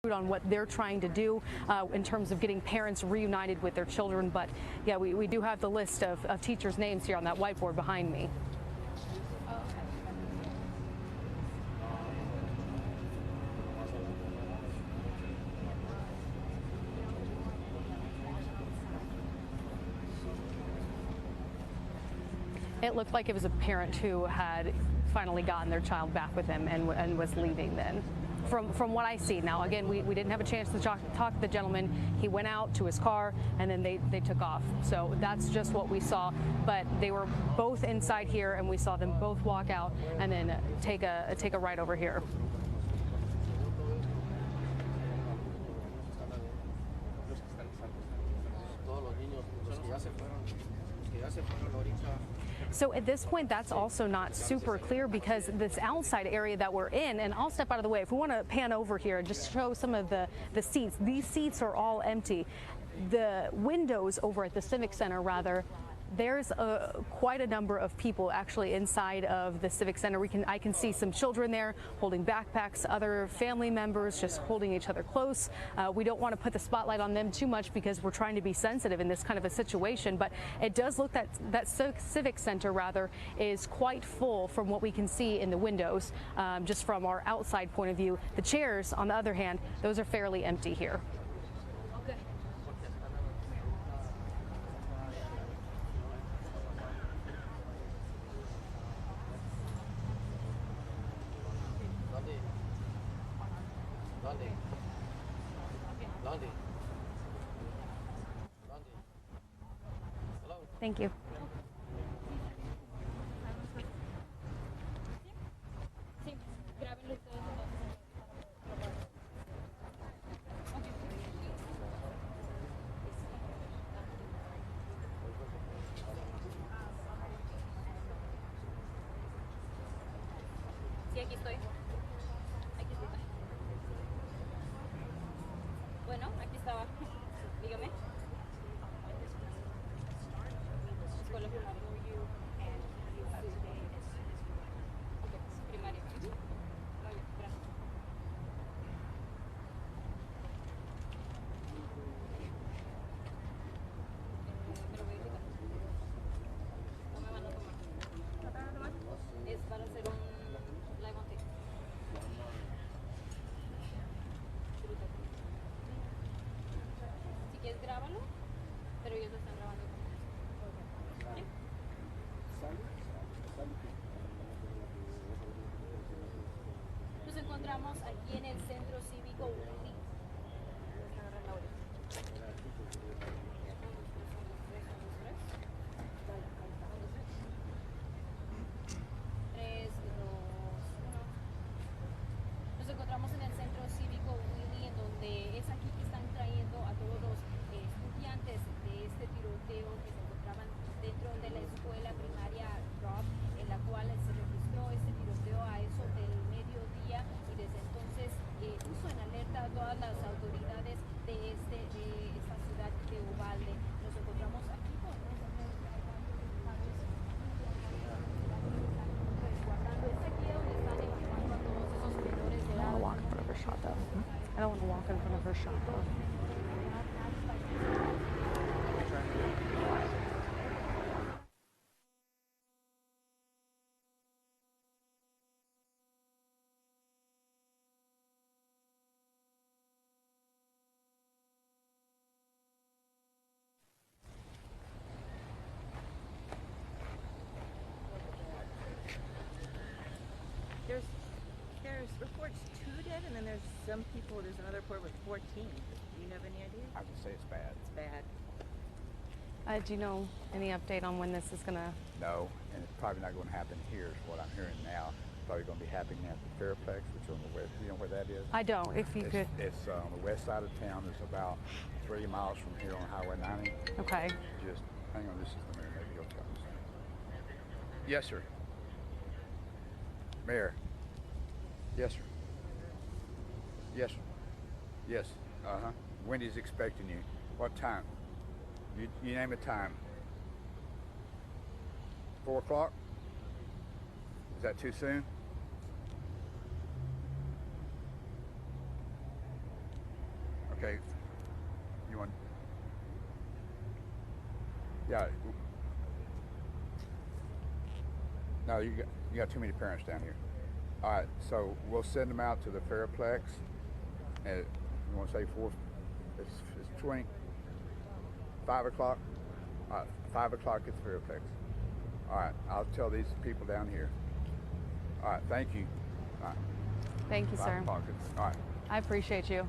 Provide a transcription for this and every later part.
on what they're trying to do in terms of getting parents reunited with their children. But yeah, we do have the list of teachers' names here on that whiteboard behind me. It looked like it was a parent who had finally gotten their child back with him and was leaving then. From what I see. Now, again, we didn't have a chance to talk to the gentleman. He went out to his car and then they took off. So that's just what we saw. But they were both inside here and we saw them both walk out and then take a ride over here. So at this point, that's also not super clear because this outside area that we're in, and I'll step out of the way. If we want to pan over here and just show some of the seats, these seats are all empty. The windows over at the Civic Center, rather, there's quite a number of people actually inside of the Civic Center. I can see some children there holding backpacks, other family members just holding each other close. We don't want to put the spotlight on them too much because we're trying to be sensitive in this kind of a situation, but it does look that Civic Center rather is quite full from what we can see in the windows, just from our outside point of view. The chairs, on the other hand, those are fairly empty here. Thank you. Sí, aquí estoy. Aquí estoy. Bueno, aquí estaba. Dígame. Escuela primaria. Primaria. Gracias. Me lo voy a quitar. No me van a tomar. ¿No te van a tomar? Es para hacer un live on tape. Si quieres, grábalo, pero ellos lo están grabando. ¿Sí? Nos encontramos aquí en el Centro Cívico Uni. Nos encontramos en el Centro Cívico Willy, en donde es aquí que están trayendo a todos los estudiantes de este tiroteo que se encontraban dentro de la escuela primaria Rob, en la cual se registró este tiroteo a eso del mediodía, y desde entonces puso en alerta a todas las autoridades de esta ciudad de Uvalde. Nos encontramos aquí con I don't want to walk in front of her shop though. There's reports 2 dead, and then there's some people, there's another report with 14. Do you have any idea? I would say it's bad. It's bad. Do you know any update on when this is going to? No, and it's probably not going to happen here is what I'm hearing now. It's probably going to be happening at the Fairplex, which is on the west. You know where that is? I don't, if you could. It's on the west side of town. It's about 3 miles from here on Highway 90. Okay. Just hang on just a minute, maybe he'll tell us. Yes, sir. Mayor. Yes, sir. Yes, sir. Yes. Uh-huh. Wendy's expecting you. What time? You name a time. 4 o'clock? Is that too soon? Okay. You want? Yeah. No, you got too many parents down here. All right, so we'll send them out to the Fairplex. And you want to say 4? It's 20. 5 o'clock. 5 o'clock at the Fairplex. All right, I'll tell these people down here. All right, thank you. All right. Thank you, 5 sir. o'clock. All right. I appreciate you.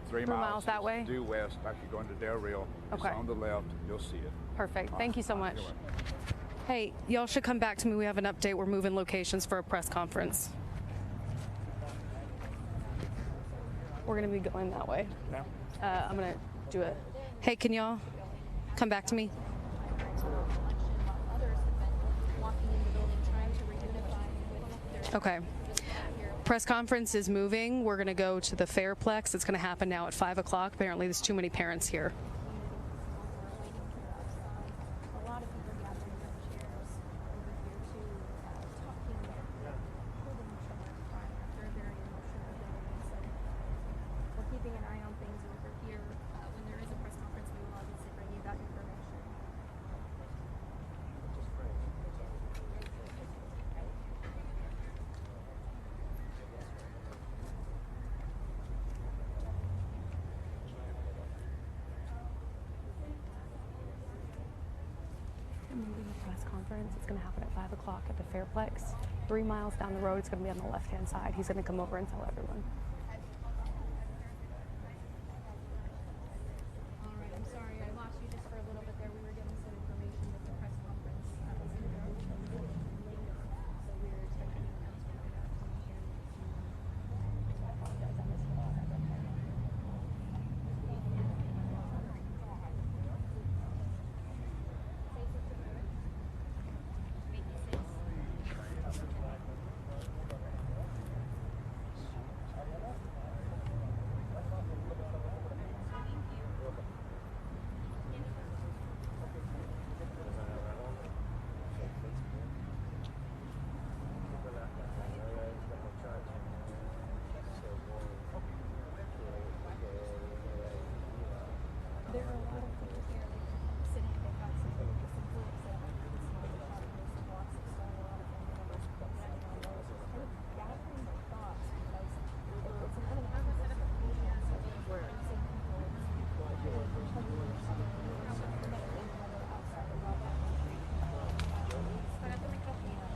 3 miles that way? Due west, like you're going to Del Rio. Okay. It's on the left. You'll see it. Perfect. Thank you so much. You're welcome. Hey, y'all should come back to me. We have an update. We're moving locations for a press conference. We're going to be going that way. Yeah. I'm going to do it. Hey, can y'all come back to me? Okay. Press conference is moving. We're going to go to the Fairplex. It's going to happen now at 5 o'clock. Apparently, there's too many parents here. A lot of people gathering in chairs over here to talking, holding each other in front after a very emotional day. So we're keeping an eye on things over here. When there is a press conference, we will obviously bring you that information. We're moving the press conference. It's going to happen at 5 o'clock at the Fairplex. 3 miles down the road, it's going to be on the left-hand side. He's going to come over and tell everyone. All right, I'm sorry, I lost you just for a little bit there. We were getting some information that the press conference was going to go a little bit later. So we were expecting an announcement about coming here. So I apologize, I missed a lot of that. There are a lot of people here sitting. They've got some groups set up. It's not a lot of some blocks of stone, a lot of family members sitting on those. It's kind of gathering their thoughts because it's an unannounced occasion. So we're seeing people telling their stories, no matter in or outside the law country. Para tu micrófono.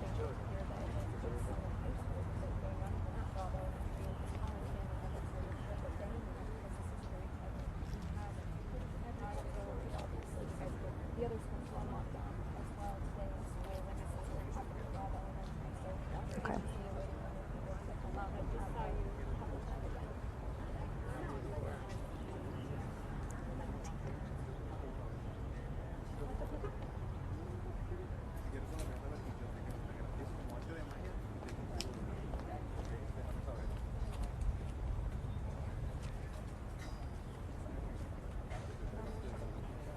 Things over here that it's some high school that are going on in that Bravo and being understanding of it's really good that they need because this is very public. The other schools were on lockdown as well today in school, and this is very happy with Bravo and everything. So Okay.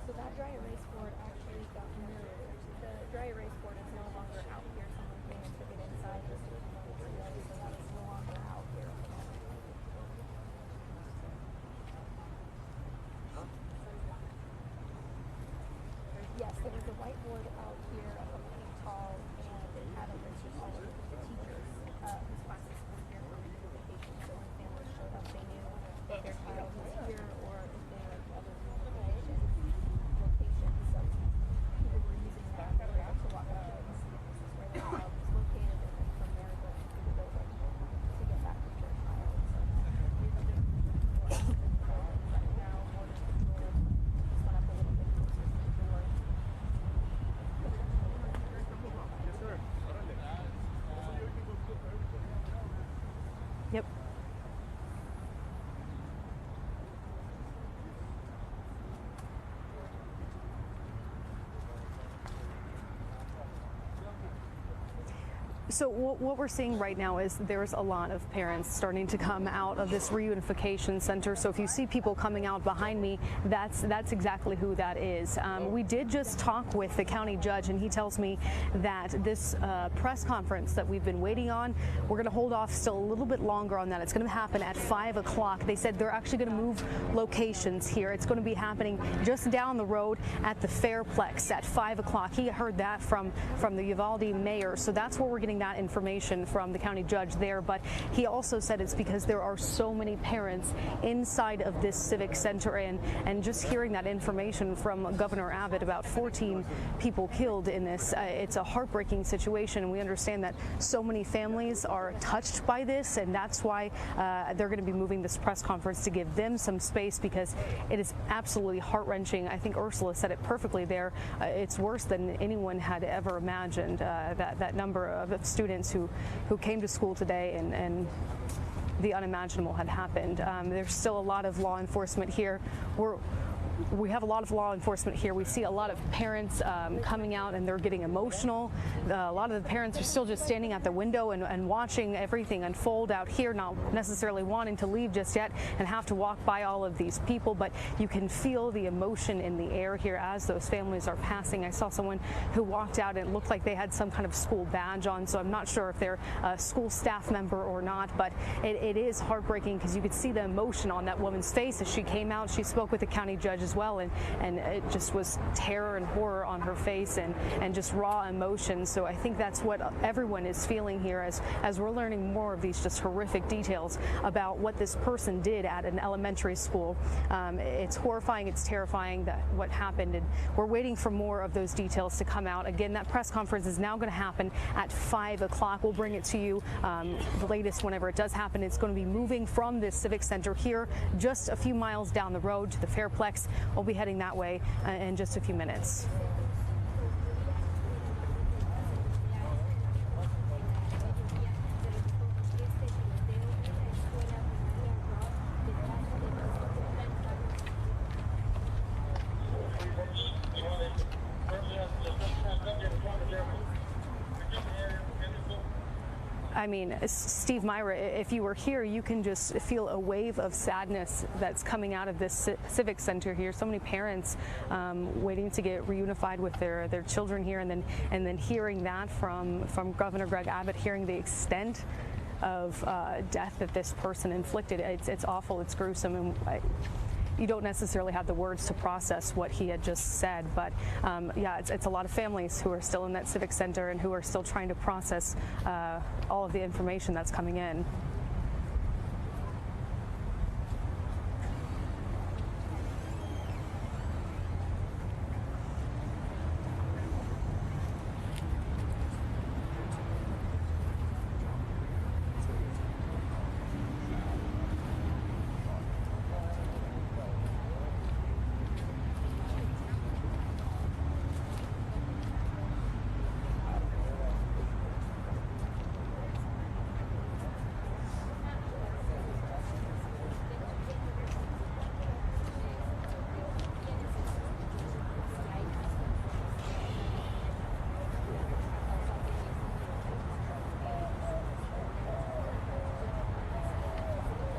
So that dry erase board actually got moved. The dry erase board is no longer out here. Someone came and took it inside just a few minutes ago, so that is no longer out here. Yes, there was a whiteboard out here, a couple feet tall, and it had a list of all of the teachers whose classes were here for vacation. So when families showed up, they knew if their child was here or if they were at other location. So people were using that area to walk up So what we're seeing right now is there's a lot of parents starting to come out of this reunification center. So if you see people coming out behind me, that's exactly who that is. We did just talk with the county judge, and he tells me that this press conference that we've been waiting on, we're going to hold off still a little bit longer on that. It's going to happen at 5 o'clock. They said they're actually going to move locations here. It's going to be happening just down the road at the Fairplex at 5 o'clock. He heard that from the Uvalde mayor. So that's where we're getting that information from the county judge there. But he also said it's because there are so many parents inside of this civic center, and just hearing that information from Governor Abbott about 14 people killed in this, it's a heartbreaking situation, and we understand that so many families are touched by this, and that's why they're going to be moving this press conference to give them some space, because it is absolutely heart-wrenching. I think Ursula said it perfectly there. It's worse than anyone had ever imagined, that number of students who came to school today, and the unimaginable had happened. There's still a lot of law enforcement here. We have a lot of law enforcement here. We see a lot of parents coming out, and they're getting emotional. A lot of the parents are still just standing at the window and watching everything unfold out here, not necessarily wanting to leave just yet and have to walk by all of these people, but you can feel the emotion in the air here as those families are passing. I saw someone who walked out, and it looked like they had some kind of school badge on, so I'm not sure if they're a school staff member or not, but it is heartbreaking because you could see the emotion on that woman's face as she came out. She spoke with the county judge as well, and it just was terror and horror on her face, and just raw emotion. So I think that's what everyone is feeling here as we're learning more of these just horrific details about what this person did at an elementary school. It's horrifying, it's terrifying that what happened, and we're waiting for more of those details to come out. Again, that press conference is now going to happen at 5 o'clock. We'll bring it to you the latest whenever it does happen. It's going to be moving from this civic center here just a few miles down the road to the Fairplex. We'll be heading that way in just a few minutes. I mean, Steve, Myra, if you were here, you can just feel a wave of sadness that's coming out of this civic center here. So many parents waiting to get reunified with their children here, and then hearing that from Governor Greg Abbott, hearing the extent of death that this person inflicted. It's awful. It's gruesome, and you don't necessarily have the words to process what he had just said, but yeah, it's a lot of families who are still in that civic center and who are still trying to process all of the information that's coming in.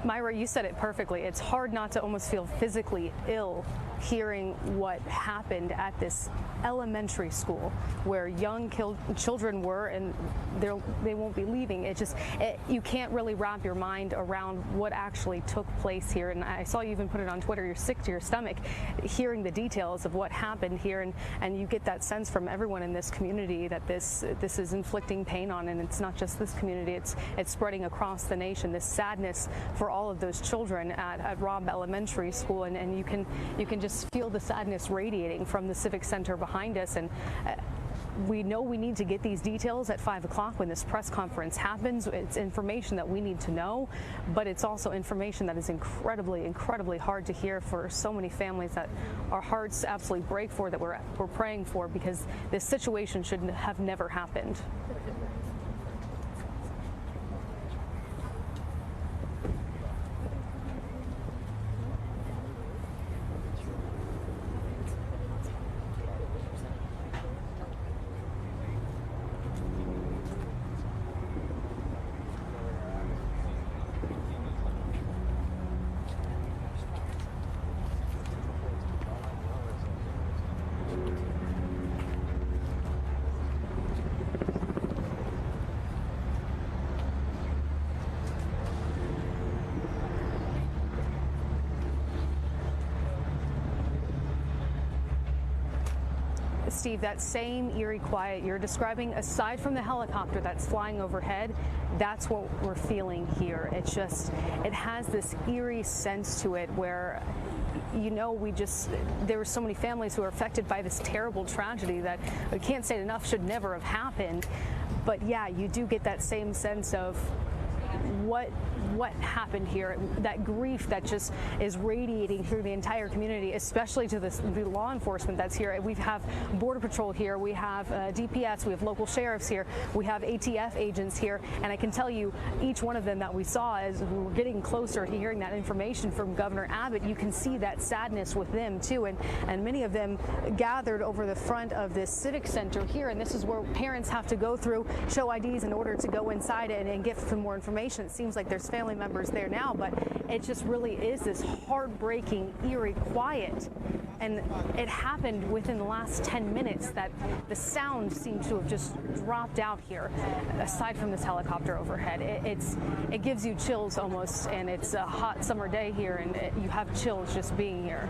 Myra, you said it perfectly. It's hard not to almost feel physically ill hearing what happened at this elementary school where young children were, and they won't be leaving. You can't really wrap your mind around what actually took place here. And I saw you even put it on Twitter. You're sick to your stomach hearing the details of what happened here, and you get that sense from everyone in this community that this is inflicting pain on, and it's not just this community. It's spreading across the nation. This sadness for all of those children at Robb Elementary School, and you can just feel the sadness radiating from the Civic Center behind us. And we know we need to get these details at 5 o'clock when this press conference happens. It's information that we need to know, but it's also information that is incredibly, incredibly hard to hear for so many families that our hearts absolutely break for, that we're praying for, because this situation should have never happened. Steve, that same eerie quiet you're describing, aside from the helicopter that's flying overhead, that's what we're feeling here. It has this eerie sense to it where, there were so many families who are affected by this terrible tragedy that I can't say it enough, should never have happened. But yeah, you do get that same sense of what happened here, that grief that just is radiating through the entire community, especially to the law enforcement that's here. We have Border Patrol here, we have DPS, we have local sheriffs here, we have ATF agents here, and I can tell you each one of them that we saw as we were getting closer to hearing that information from Governor Abbott, you can see that sadness with them too, and many of them gathered over the front of this civic center here, and this is where parents have to go through, show IDs in order to go inside and get some more information. It seems like there's family members there now, but it just really is this heartbreaking, eerie quiet. And it happened within the last 10 minutes that the sound seemed to have just dropped out here, aside from this helicopter overhead. It gives you chills almost, and it's a hot summer day here, and you have chills just being here.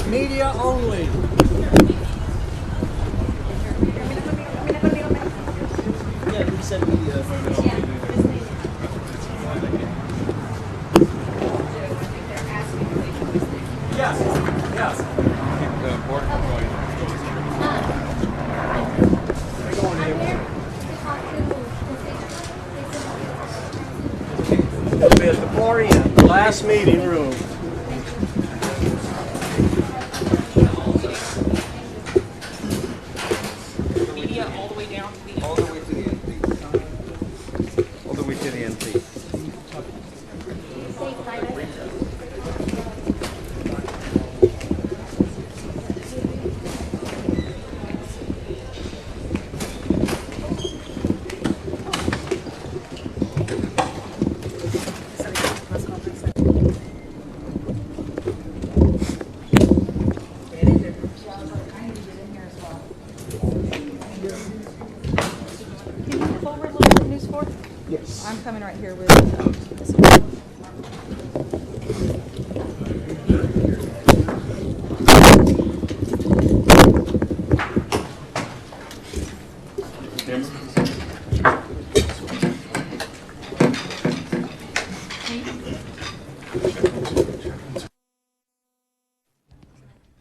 Media only. Yeah, we said media. Yes, yes. The board going. It'll be at the far end, the last meeting room. Media all the way down to the All the way to the NP. All the way to the NP. Yes. I'm coming right here with this one.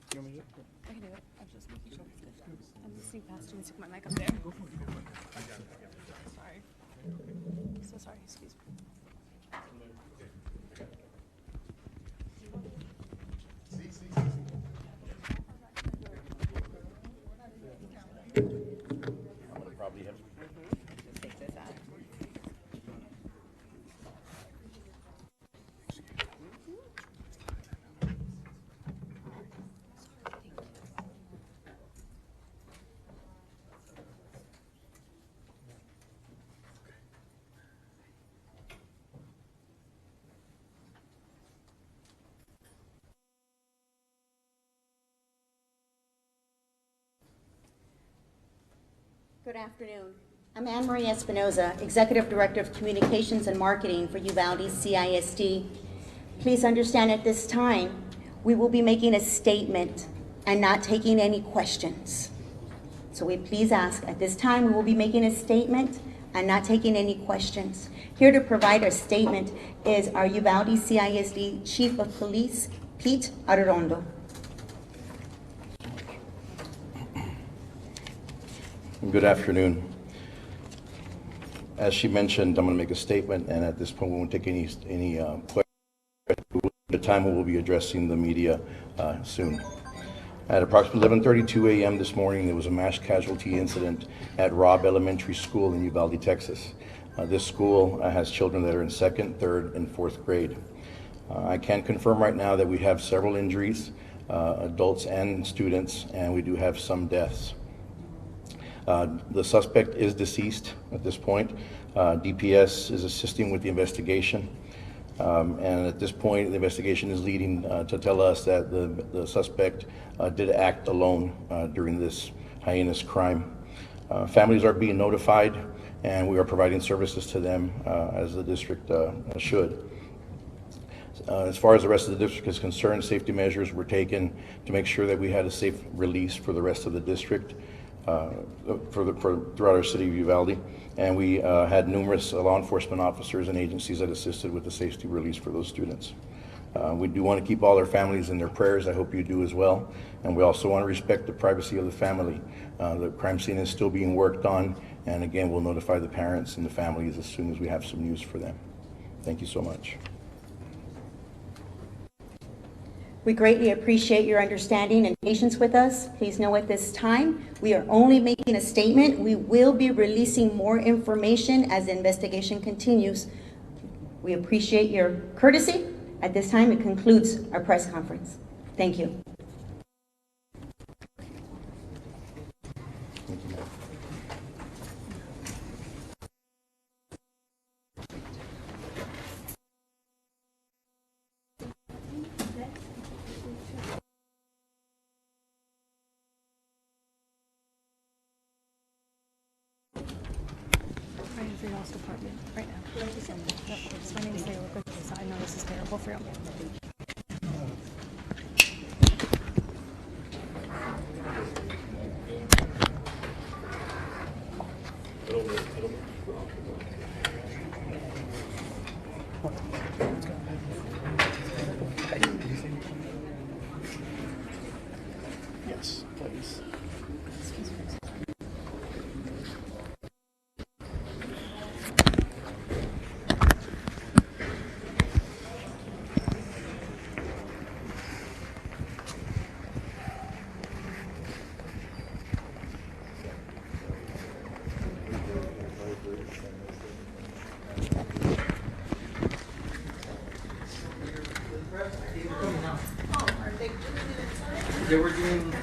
I can do it. I'm just making sure it's good. I'm listening fast and stick my mic up there. Sorry. So sorry. Excuse me. Good afternoon. I'm Anne Marie Espinoza, Executive Director of Communications and Marketing for Uvalde CISD. Please understand at this time, we will be making a statement and not taking any questions. So we please ask, at this time, we will be making a statement and not taking any questions. Here to provide a statement is our Uvalde CISD Chief of Police, Pete Arredondo. Good afternoon. As she mentioned, I'm going to make a statement, and at this point, we won't take any questions. The time we will be addressing the media soon. At approximately 11:32 a.m. this morning, there was a mass casualty incident at Robb Elementary School in Uvalde, Texas. This school has children that are in 2nd, 3rd, and 4th grade. I can confirm right now that we have several injuries, adults and students, and we do have some deaths. The suspect is deceased at this point. DPS is assisting with the investigation. And at this point, the investigation is leading to tell us that the suspect did act alone during this heinous crime. Families are being notified, and we are providing services to them as the district should. As far as the rest of the district is concerned, safety measures were taken to make sure that we had a safe release for the rest of the district throughout our city of Uvalde. And we had numerous law enforcement officers and agencies that assisted with the safety release for those students. We do want to keep all their families in their prayers. I hope you do as well. And we also want to respect the privacy of the family. The crime scene is still being worked on. And again, we'll notify the parents and the families as soon as we have some news for them. Thank you so much. We greatly appreciate your understanding and patience with us. Please know at this time, we are only making a statement. We will be releasing more information as the investigation continues. We appreciate your courtesy. At this time, it concludes our press conference. Thank you. Department right now. Yep. My name's Taylor. I know this is terrible for you. Yes, please. They were doing.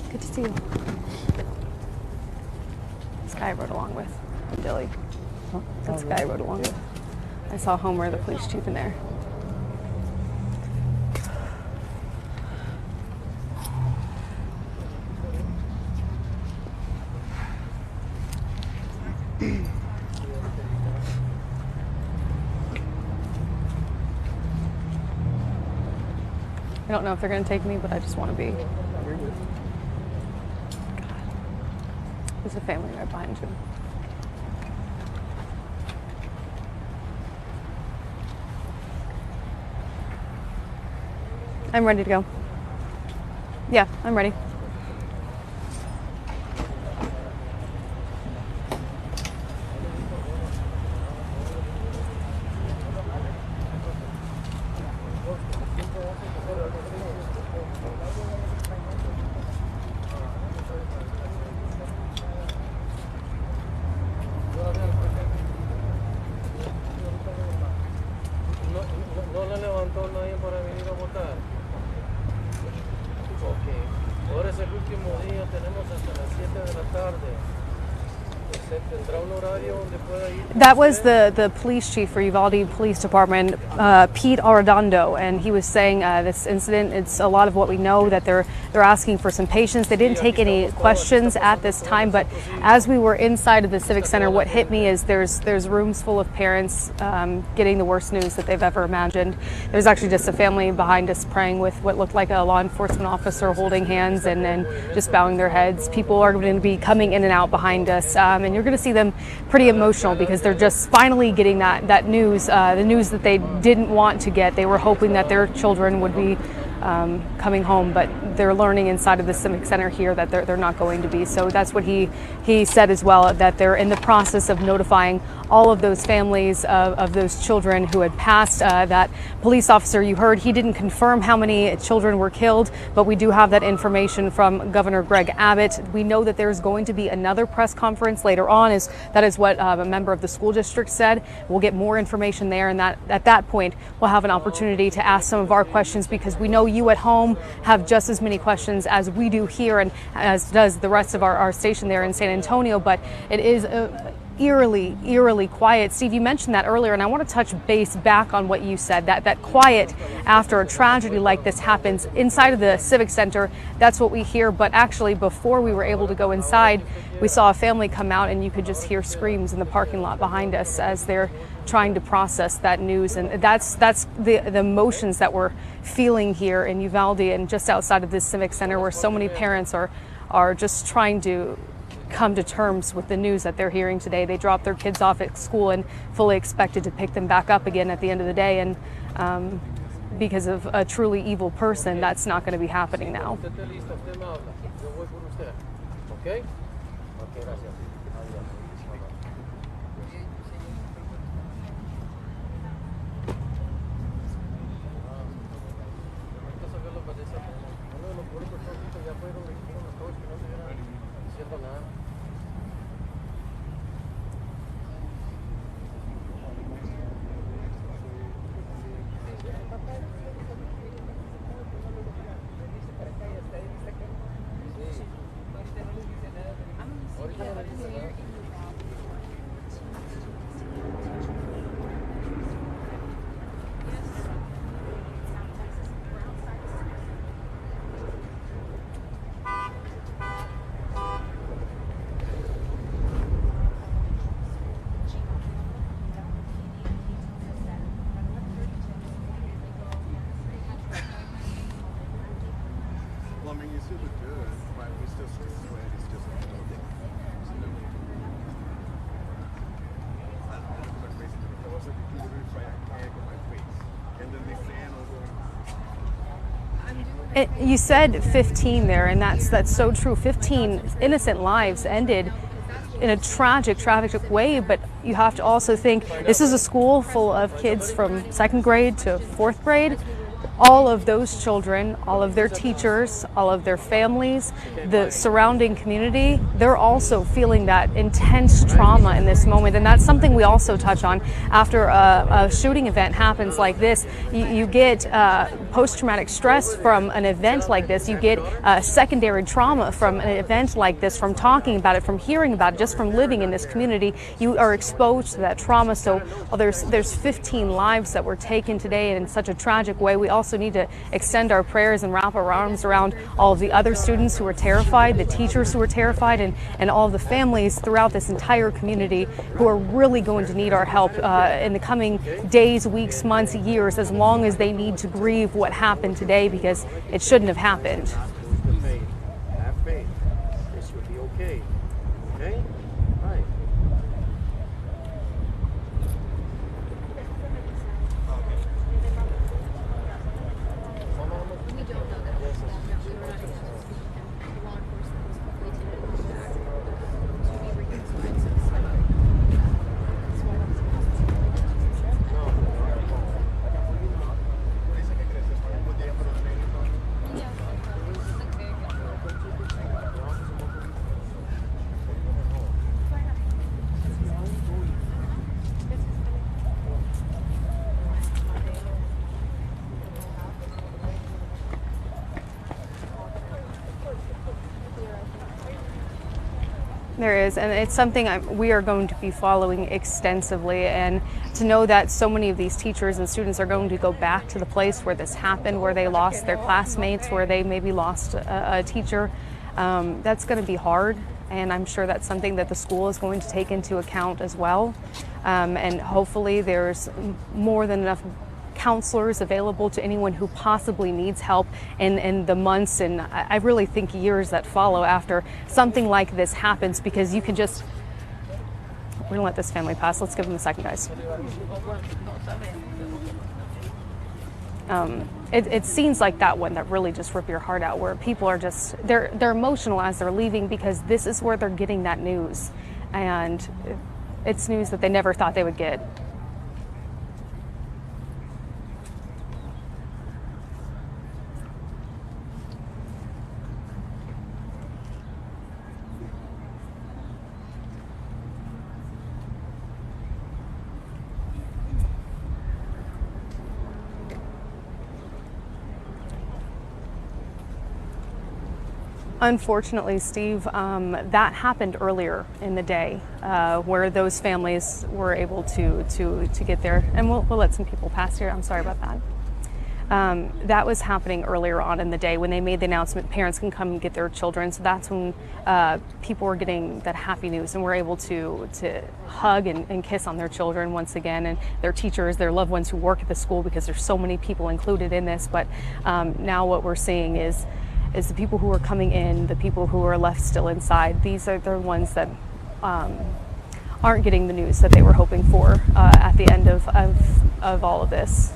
Good to see you. This guy I rode along with, Billy. That's the guy I rode along with. I saw Homer, the police chief, in there. I don't know if they're going to take me, but I just want to be. God. There's a family right behind you. I'm ready to go. Yeah, I'm ready. No le levantó nadie para venir a votar. Ok. Ahora es el último día, tenemos hasta las 7 de la tarde. ¿Tendrá un horario donde pueda ir? That was the police chief for Uvalde Police Department, Pete Arredondo, and he was saying this incident, it's a lot of what we know, that they're asking for some patience. They didn't take any questions at this time, but as we were inside of the Civic Center, what hit me is there's rooms full of parents getting the worst news that they've ever imagined. There's actually just a family behind us praying with what looked like a law enforcement officer holding hands and then just bowing their heads. People are going to be coming in and out behind us, and you're going to see them pretty emotional because they're just finally getting that news, the news that they didn't want to get. They were hoping that their children would be coming home, but they're learning inside of the Civic Center here that they're not going to be. So that's what he said as well, that they're in the process of notifying all of those families of those children who had passed. That police officer you heard, he didn't confirm how many children were killed, but we do have that information from Governor Greg Abbott. We know that there's going to be another press conference later on. That is what a member of the school district said. We'll get more information there, and that at that point we'll have an opportunity to ask some of our questions, because we know you at home have just as many questions as we do here, and as does the rest of our station there in San Antonio. But it is eerily quiet. Steve, you mentioned that earlier, and I want to touch base back on what you said, that quiet after a tragedy like this happens inside of the Civic Center. That's what we hear, but actually before we were able to go inside, we saw a family come out, and you could just hear screams in the parking lot behind us as they're trying to process that news. And that's the emotions that we're feeling here in Uvalde and just outside of this Civic Center, where so many parents are just trying to come to terms with the news that they're hearing today. They dropped their kids off at school and fully expected to pick them back up again at the end of the day, and because of a truly evil person, that's not going to be happening now. Okay? Well, I mean, you still look good, but we still sweat. It's just like, I was like, you can really try to egg on my face. And then they fan over. You said 15 there, and that's so true. 15 innocent lives ended in a tragic way, but you have to also think this is a school full of kids from 2nd grade to 4th grade. All of those children, all of their teachers, all of their families, the surrounding community, they're also feeling that intense trauma in this moment. And that's something we also touch on. After a shooting event happens like this, you get post-traumatic stress from an event like this. You get secondary trauma from an event like this, from talking about it, from hearing about it, just from living in this community. You are exposed to that trauma. So there's 15 lives that were taken today in such a tragic way. We also need to extend our prayers and wrap our arms around all of the other students who are terrified, the teachers who are terrified, and all of the families throughout this entire community who are really going to need our help in the coming days, weeks, months, years, as long as they need to grieve what happened today, because it shouldn't have happened. Have faith. This will be okay. Okay? Right. There is, and it's something we are going to be following extensively, and to know that so many of these teachers and students are going to go back to the place where this happened, where they lost their classmates, where they maybe lost a teacher, that's going to be hard, and I'm sure that's something that the school is going to take into account as well, and hopefully there's more than enough counselors available to anyone who possibly needs help in the months and I really think years that follow after something like this happens, because you can just, we're gonna let this family pass. Let's give them a second, guys. It's scenes like that one that really just rip your heart out, where people are just, they're emotional as they're leaving, because this is where they're getting that news, and it's news that they never thought they would get. Unfortunately, Steve, that happened earlier in the day, where those families were able to get there, and we'll let some people pass here. I'm sorry about that. That was happening earlier on in the day when they made the announcement parents can come and get their children. So that's when people were getting that happy news and were able to hug and kiss on their children once again, and their teachers, their loved ones who work at the school, because there's so many people included in this. But now what we're seeing is the people who are coming in, the people who are left still inside. These are the ones that aren't getting the news that they were hoping for at the end of all of this.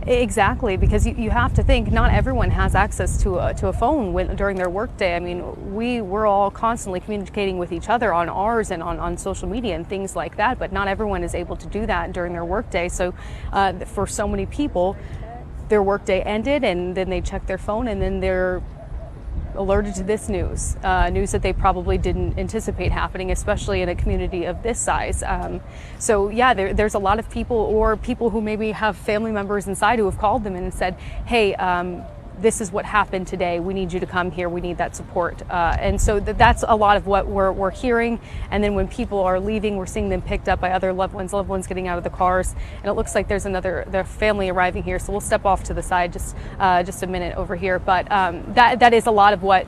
Exactly, because you have to think not everyone has access to a phone during their workday. I mean, we're all constantly communicating with each other on ours and on social media and things like that, but not everyone is able to do that during their workday. So for so many people, their workday ended and then they check their phone and then they're alerted to this news that they probably didn't anticipate happening, especially in a community of this size. So yeah, there's a lot of people, or people who maybe have family members inside, who have called them and said, hey, this is what happened today. We need you to come here. We need that support. And so that's a lot of what we're hearing. And then when people are leaving, we're seeing them picked up by other loved ones getting out of the cars. And it looks like there's their family arriving here. So we'll step off to the side just a minute over here. But that is a lot of what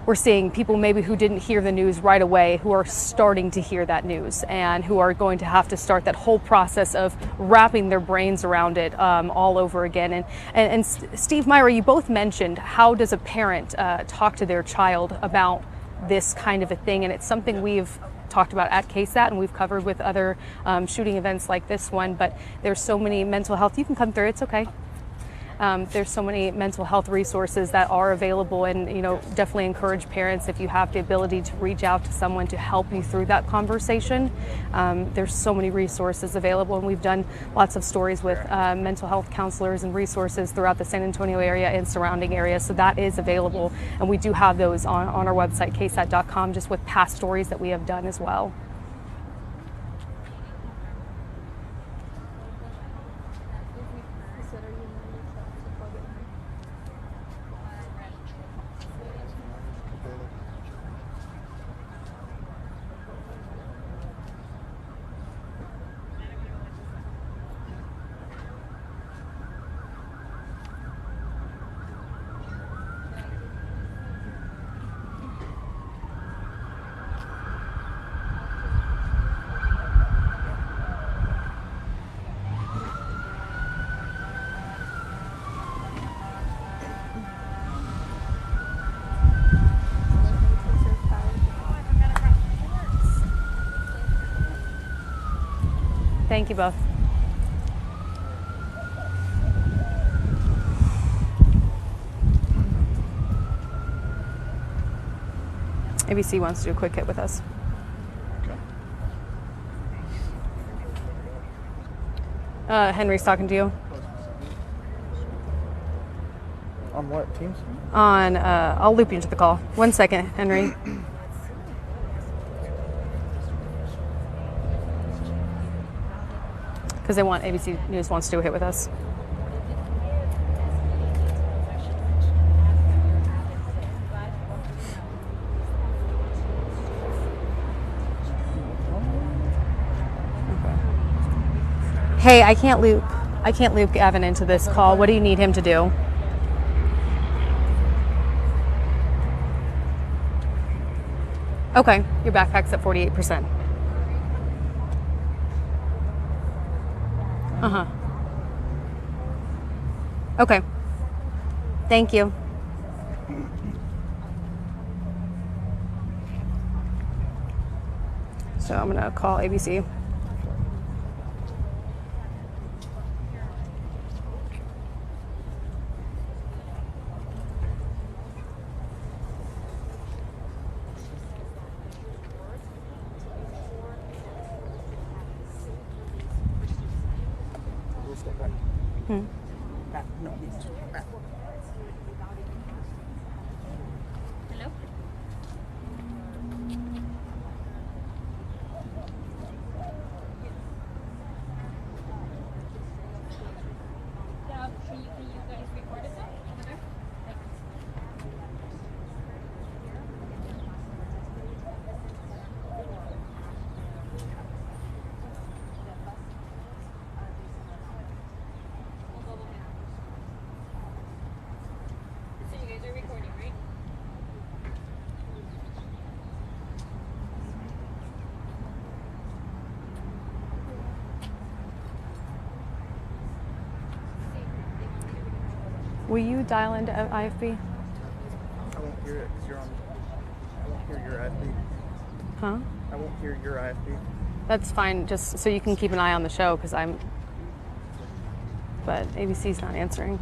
we're seeing, people maybe who didn't hear the news right away, who are starting to hear that news and who are going to have to start that whole process of wrapping their brains around it all over again. And Steve, Myra, you both mentioned, how does a parent talk to their child about this kind of a thing? And it's something we've talked about at KSAT and we've covered with other shooting events like this one, but there's so many mental health, you can come through, it's okay. There's so many mental health resources that are available, and definitely encourage parents, if you have the ability, to reach out to someone to help you through that conversation. There's so many resources available, and we've done lots of stories with mental health counselors and resources throughout the San Antonio area and surrounding areas, so that is available, and we do have those on our website, ksat.com, just with past stories that we have done as well. Thank you both. ABC wants to do a quick hit with us. Henry's talking to you. On what, Teams? On, I'll loop you into the call. 1 second, Henry. Because they want, ABC News wants to do a hit with us. Hey, I can't loop Gavin into this call. What do you need him to do? Okay, your backpack's at 48%. Uh-huh. Okay. Thank you. So I'm gonna call ABC. Will you dial into IFB? I won't hear it because you're on. I won't hear your IFB. Huh? I won't hear your IFB. That's fine, just so you can keep an eye on the show, because but ABC's not answering.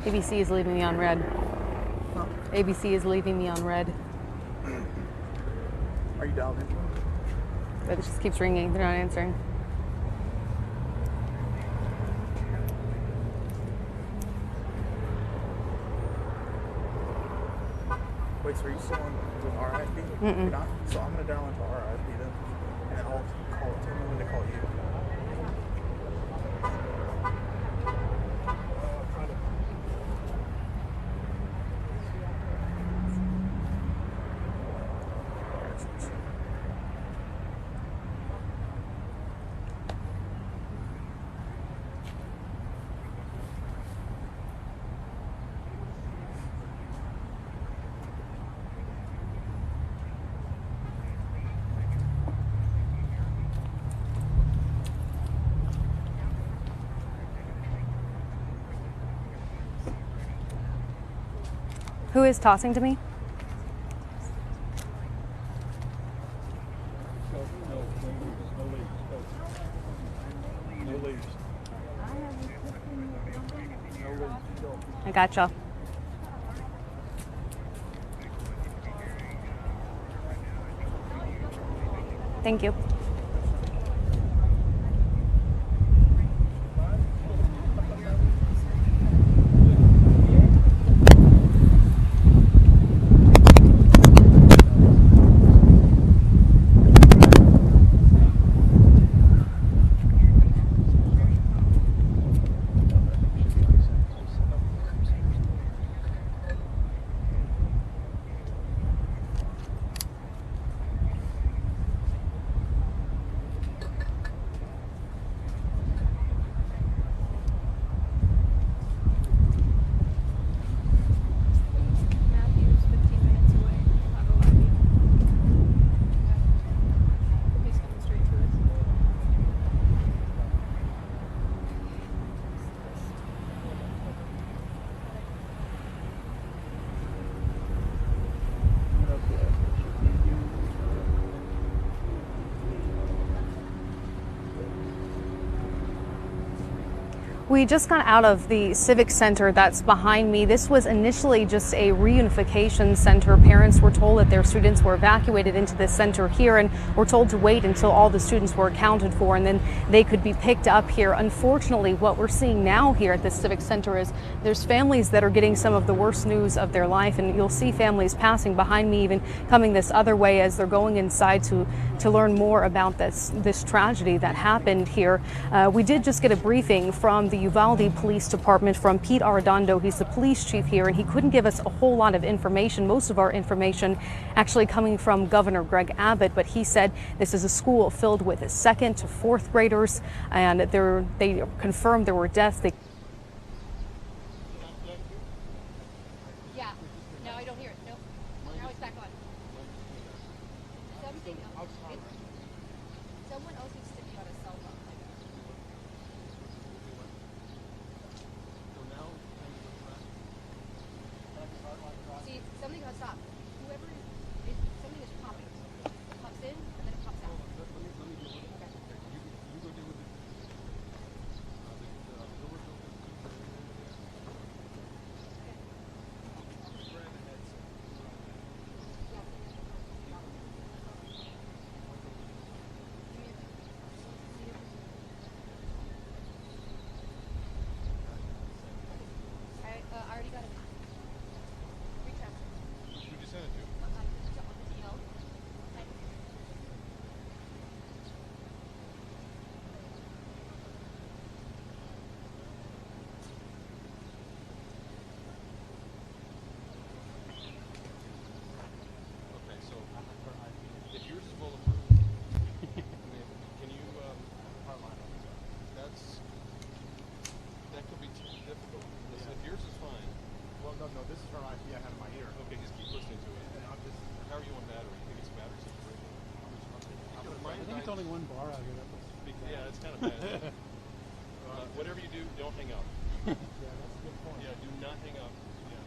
ABC is leaving me on red. Huh? ABC is leaving me on red. Are you dialed in? But it just keeps ringing. They're not answering. Wait, so are you still on with RIP? Mm-mm. You're not? So I'm gonna dial into RIP then, and I'll tell me when to call you. Who is tossing to me? I gotcha. Thank you. Matthew's 15 minutes away. Chicago IB. He's coming straight to us. We just got out of the Civic Center that's behind me. This was initially just a reunification center. Parents were told that their students were evacuated into this center here and were told to wait until all the students were accounted for and then they could be picked up here. Unfortunately, what we're seeing now here at the Civic Center is there's families that are getting some of the worst news of their life, and you'll see families passing behind me, even coming this other way as they're going inside to learn more about this tragedy that happened here. We did just get a briefing from the Uvalde Police Department from Pete Arredondo. He's the police chief here, and he couldn't give us a whole lot of information. Most of our information actually coming from Governor Greg Abbott, but he said this is a school filled with 2nd to 4th graders, and they confirmed there were deaths. Yeah. No, I don't hear it. No. Now it's back on. Something else. Someone else needs to be on a cell phone. See, something has stopped. Whoever something is popping. It pops in and then it pops out. Okay. I already got it. Retest. Who'd you send it to? Okay, so if yours is bulletproof, can you that could be difficult. Listen, if yours is fine. Well, no, this is from IP I have in my ear. Okay, just keep listening to it. And I'm just. How are you on battery? You think it's battery situation? I think it's only one bar out here. Yeah, it's kind of bad. Whatever you do, don't hang up. Yeah, that's a good point. Yeah, do not hang up. Yeah.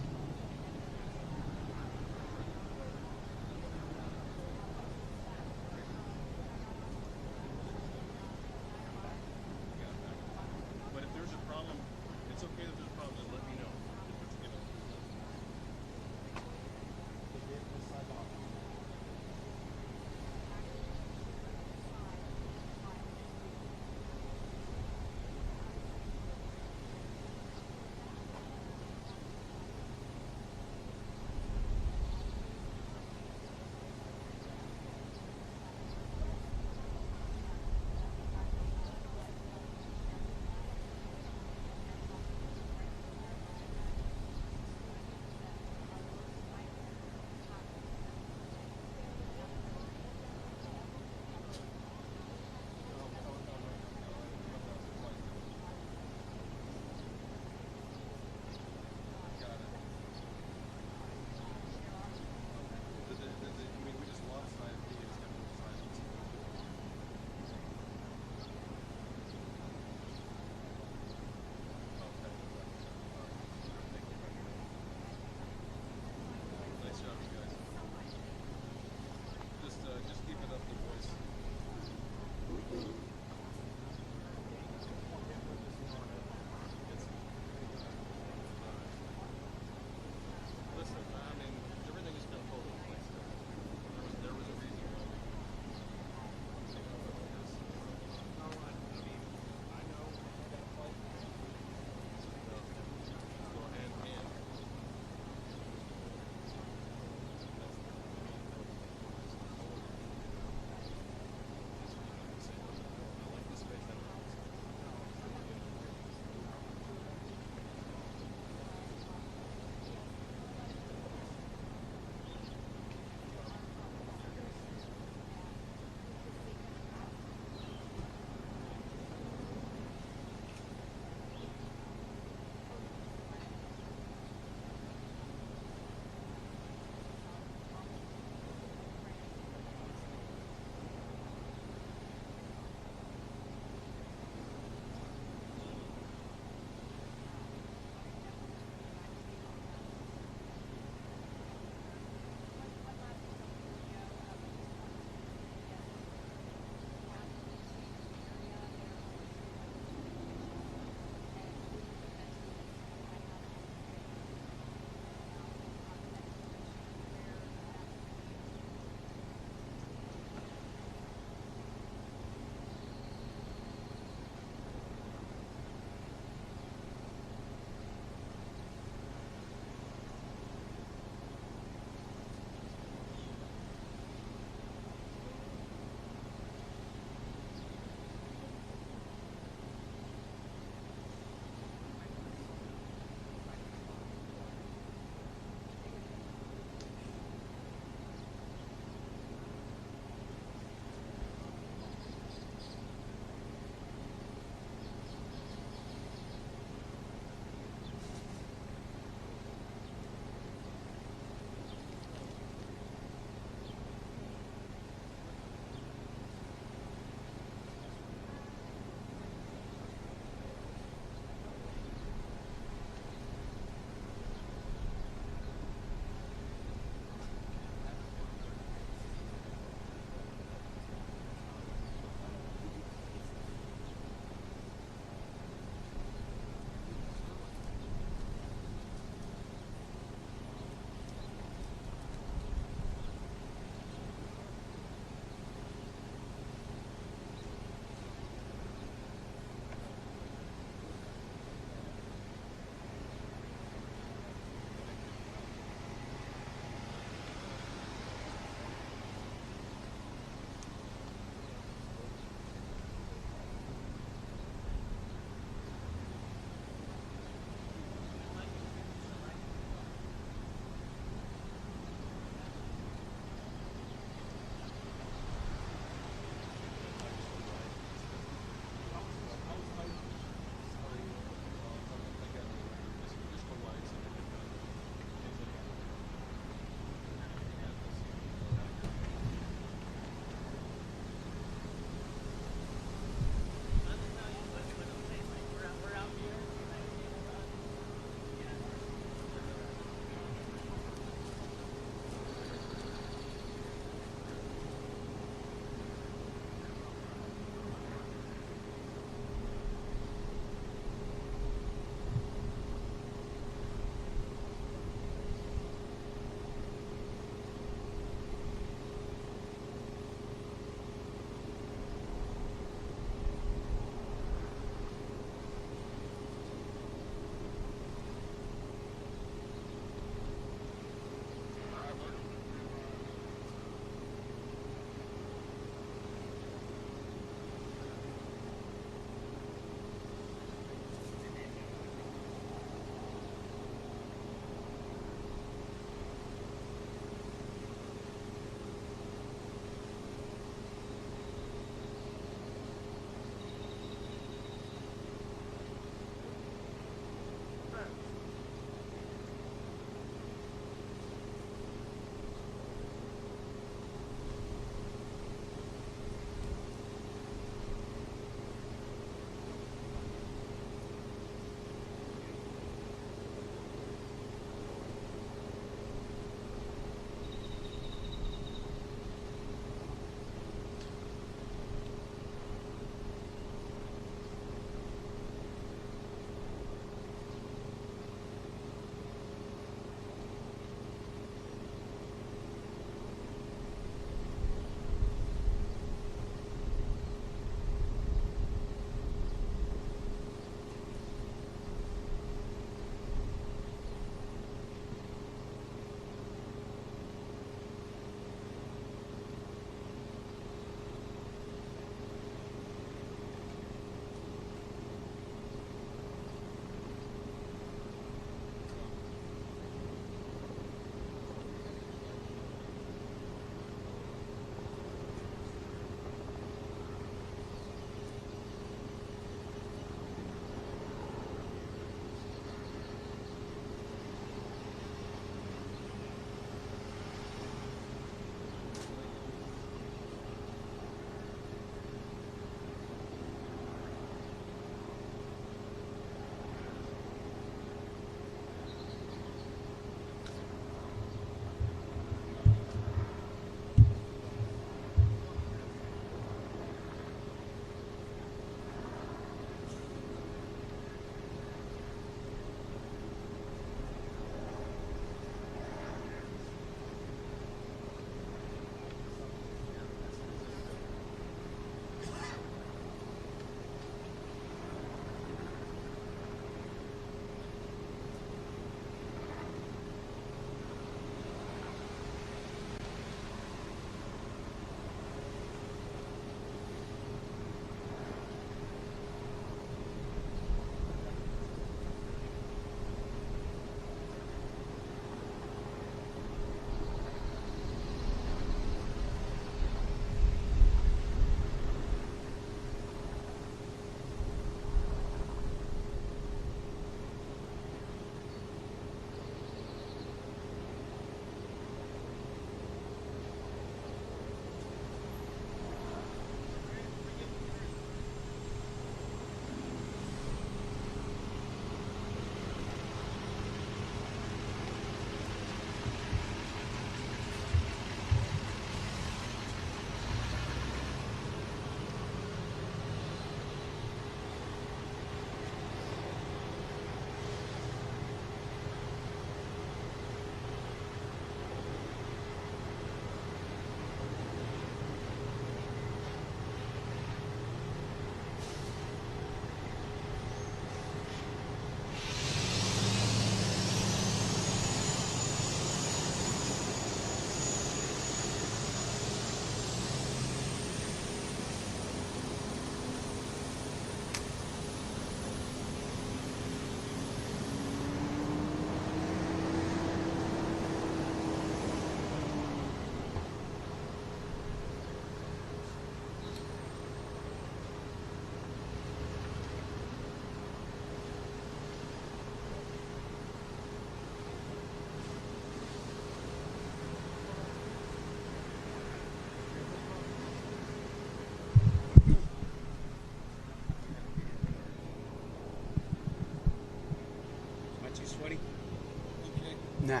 Nah.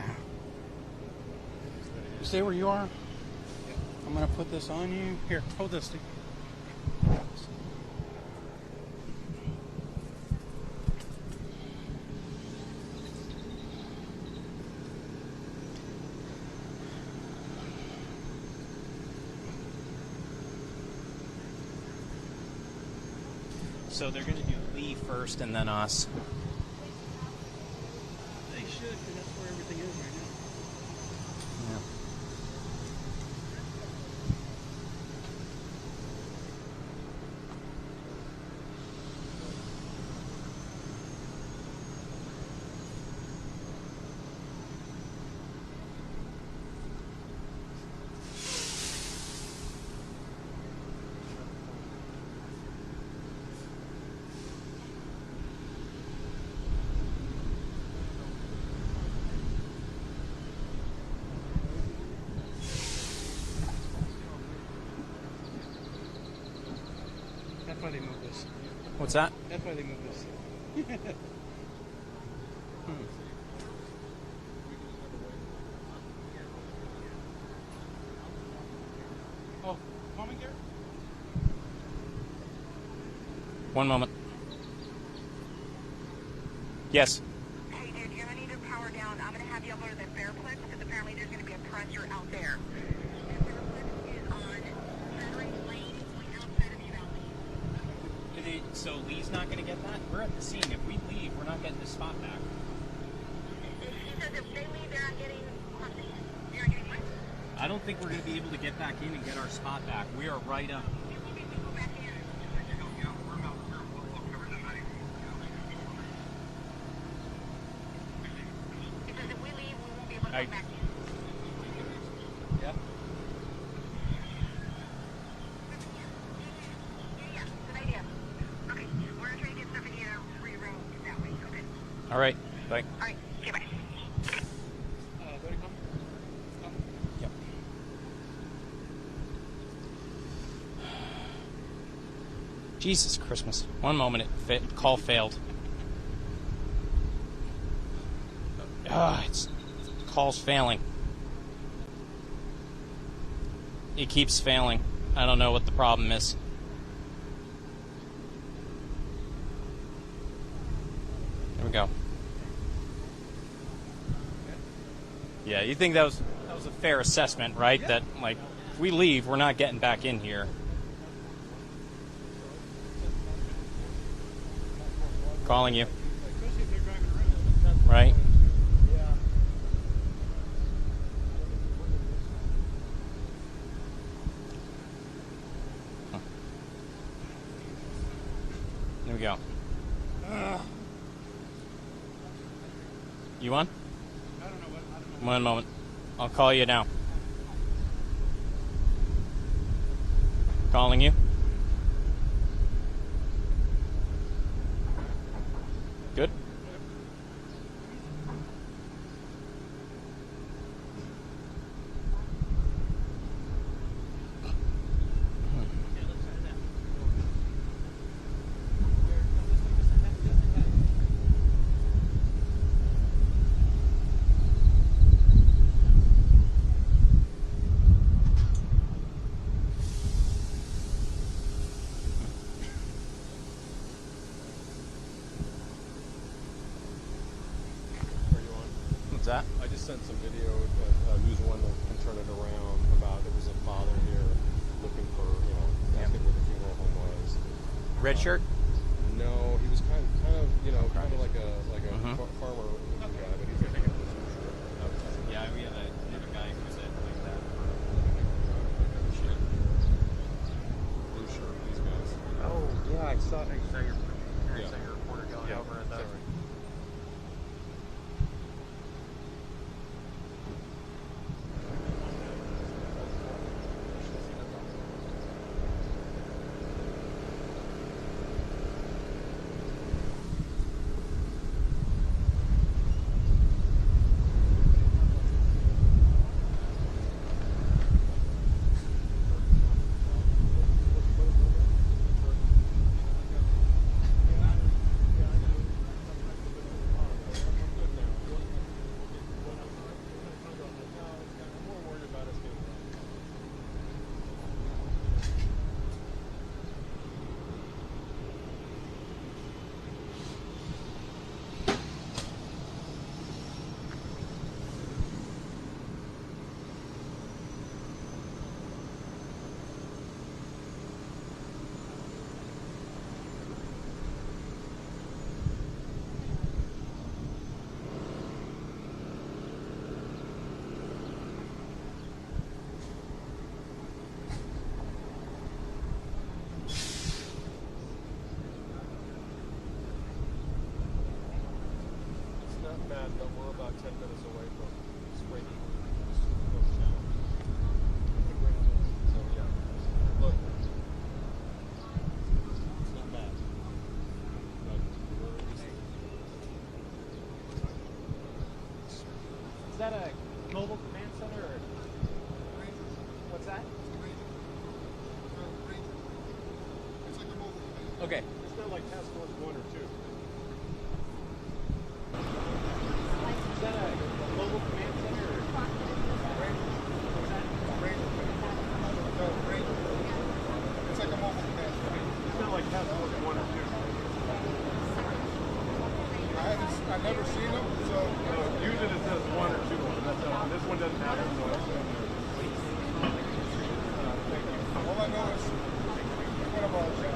You stay where you are. I'm gonna put this on you. Here, hold this, Steve. So they're going to do Lee first and then us. They should, because that's where everything is right now. Yeah. That's why they moved this. What's that? That's why they moved this. Oh, calming gear? One moment. Yes. Hey, dude, you're going to need to power down. I'm going to have you over to the Fairplex because apparently there's going to be a pressure out there. The Fairplex is on Federation Lane, going outside of Uvalde. So Lee's not going to get that? We're at the scene. If we leave, we're not getting the spot back. He says if they leave, they're not getting what? I don't think we're going to be able to get back in and get our spot back. We are right up. He says if we leave, we won't be able to come back in. Yep. Yeah, good idea. Okay, we're going to try to get stuff in here, reroute that way, okay? All right. Bye. All right, okay, bye. Yep. Jesus Christmas. One moment. Call failed. Call's failing. It keeps failing. I don't know what the problem is. There we go. Yeah, you think that was a fair assessment, right? Yeah. That, like, if we leave, we're not getting back in here. Calling you. Right? There we go. You on? I don't know what. One moment. I'll call you now. Calling you. Good? That? I just sent some video to News One that can turn it around about there was a father here looking for, asking where the funeral home was. Red shirt? No, he was kind of like a farmer looking guy, but he's like yeah, we had another guy who was like that. Blue shirt, these guys. Oh, yeah, I saw your reporter going over at that. Matt, but we're about 10 minutes away from spring. So yeah, look, it's not bad. But Is that a mobile command center or what's that? it's like a mobile command. Okay. It's not like Task Force 1 or 2. Is that a mobile command center or what's that? It's like a mobile command center. It's not like Task Force 1 or 2. I've never seen them, so usually it says 1 or 2 on it. That's all. This one doesn't have it, so it's thank you. All I know is what about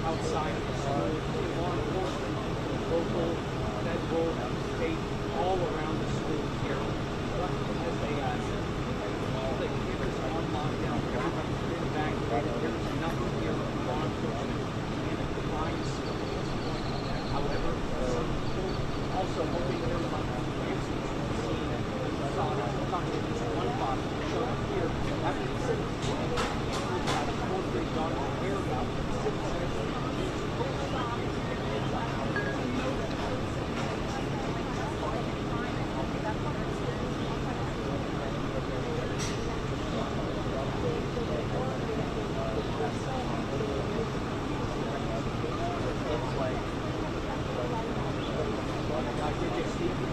outside of the school, law enforcement, local, federal, state, all around the school here. As they all the cameras are on lockdown, everybody's been evacuated, there's nothing here from law enforcement and the crime scene at this point. However, some people also hoping there might be answers to the scene that we saw this one box showed up here. After the citizens had a fourth-grade daughter to hear about, Did you see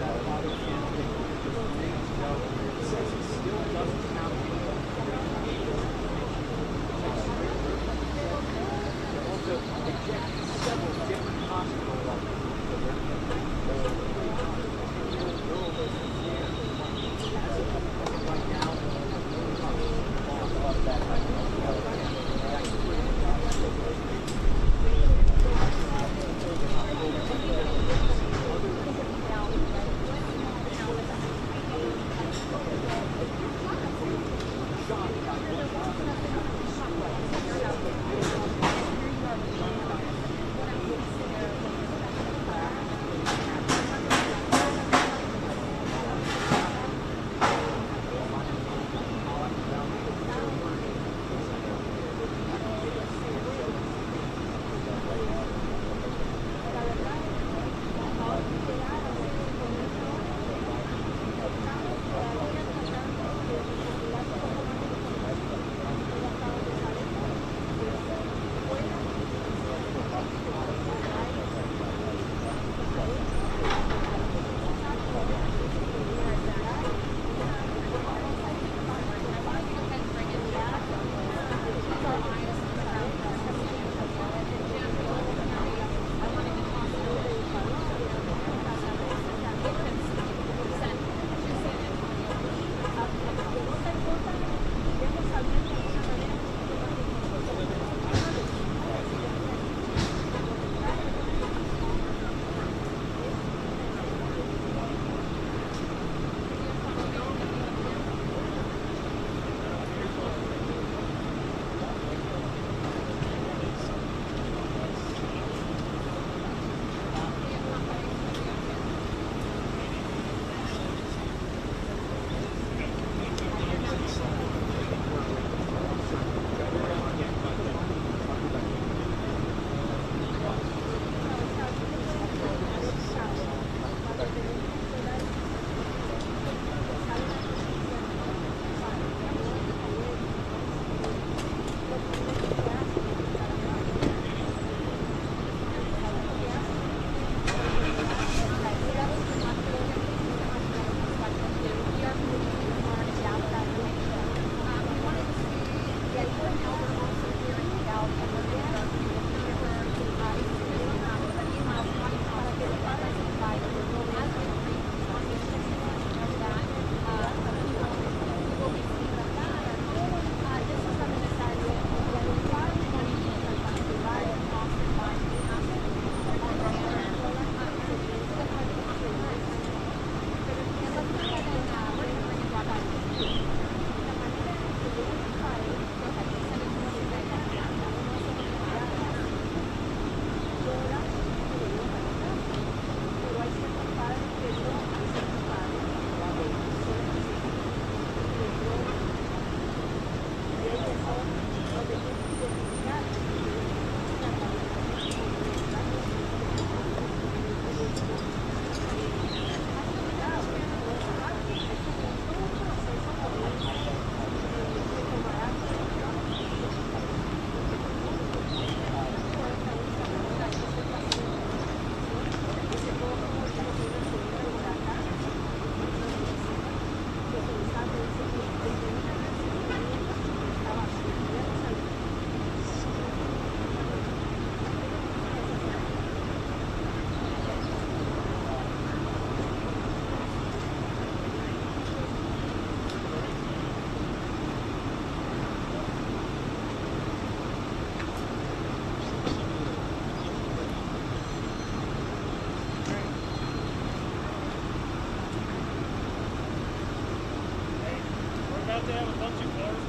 they have a bunch of cars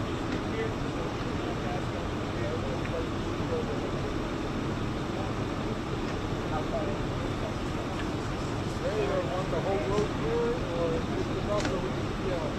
here. They either want the whole road here or just enough that we can see out.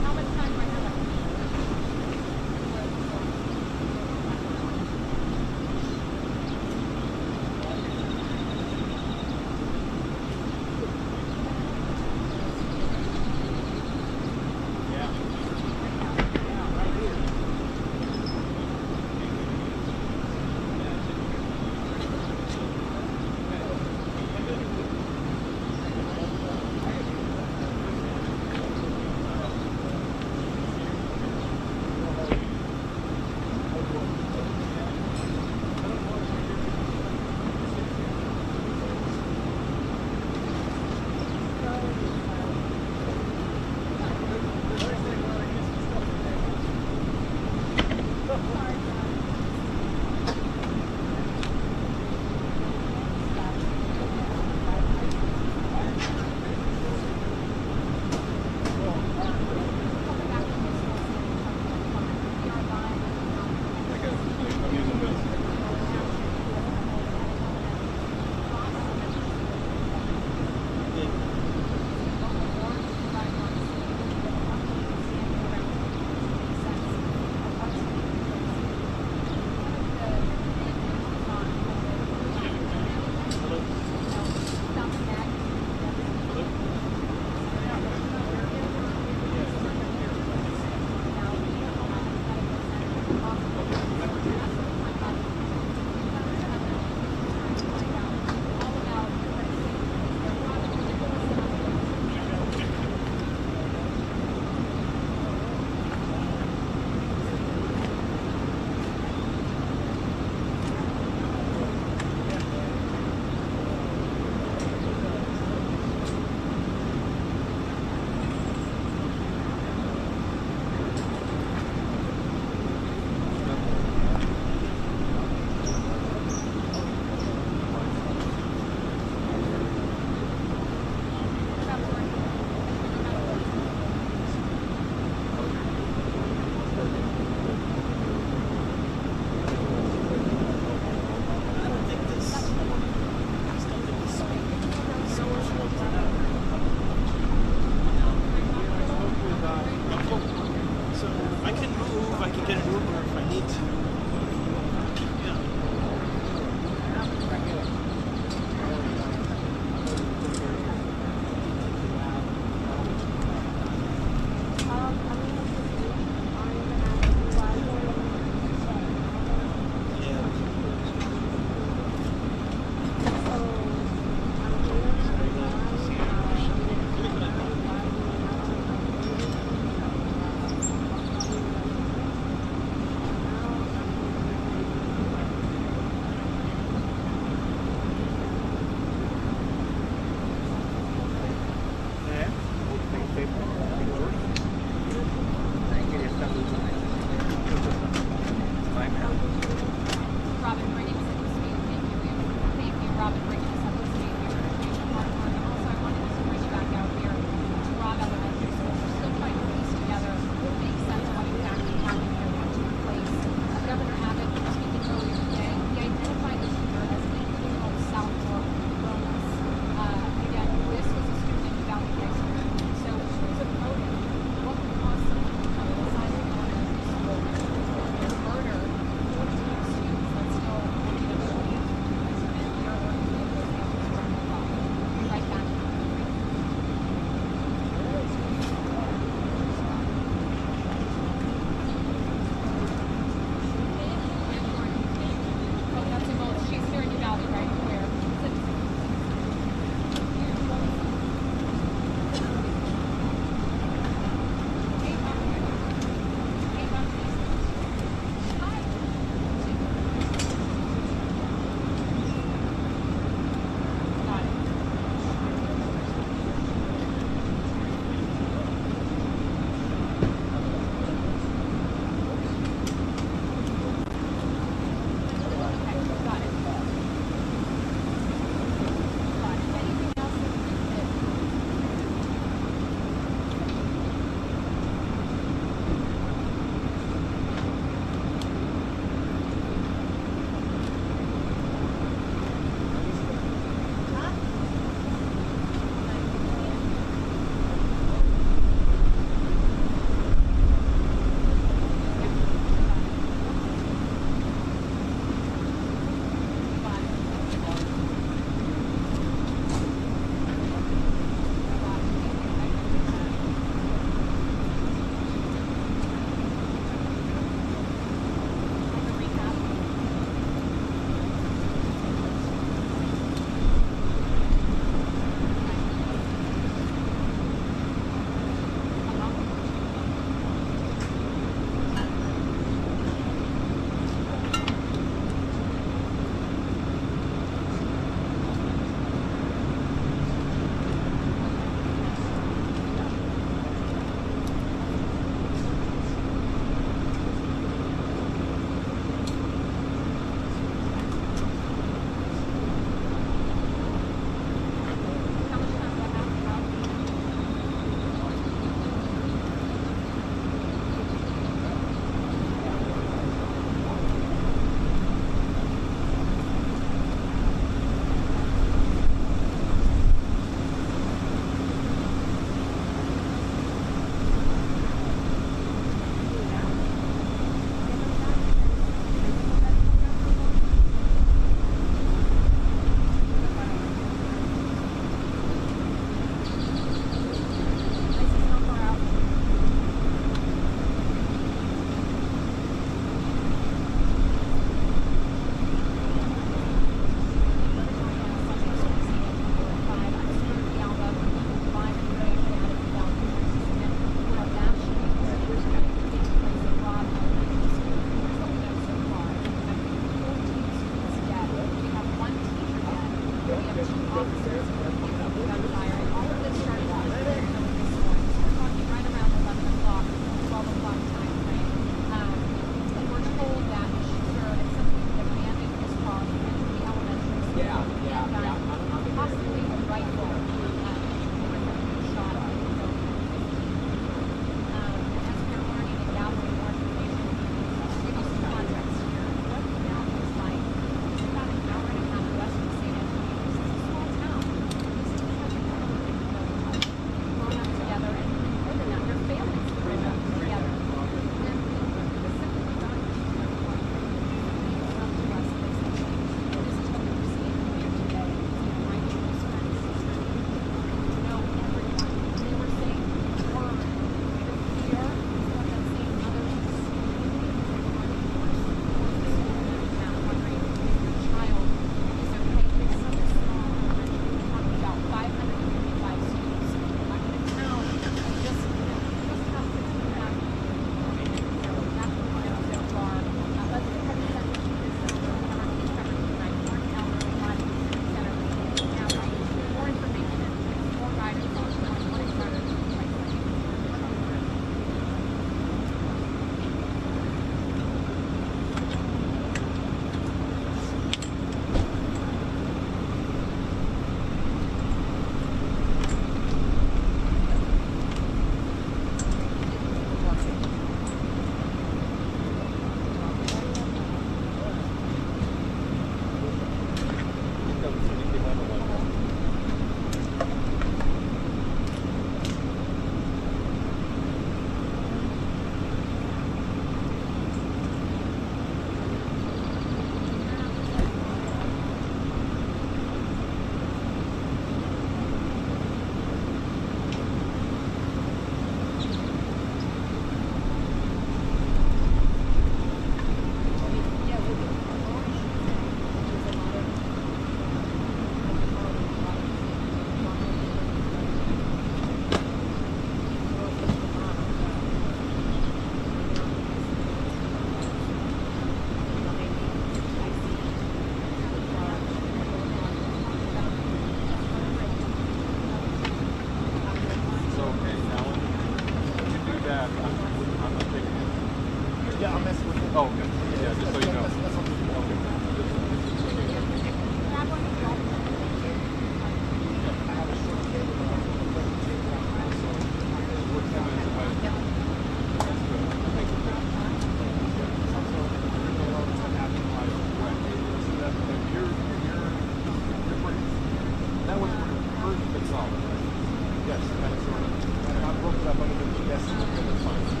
Yes, that's right. And I broke it up under the yes, that's fine.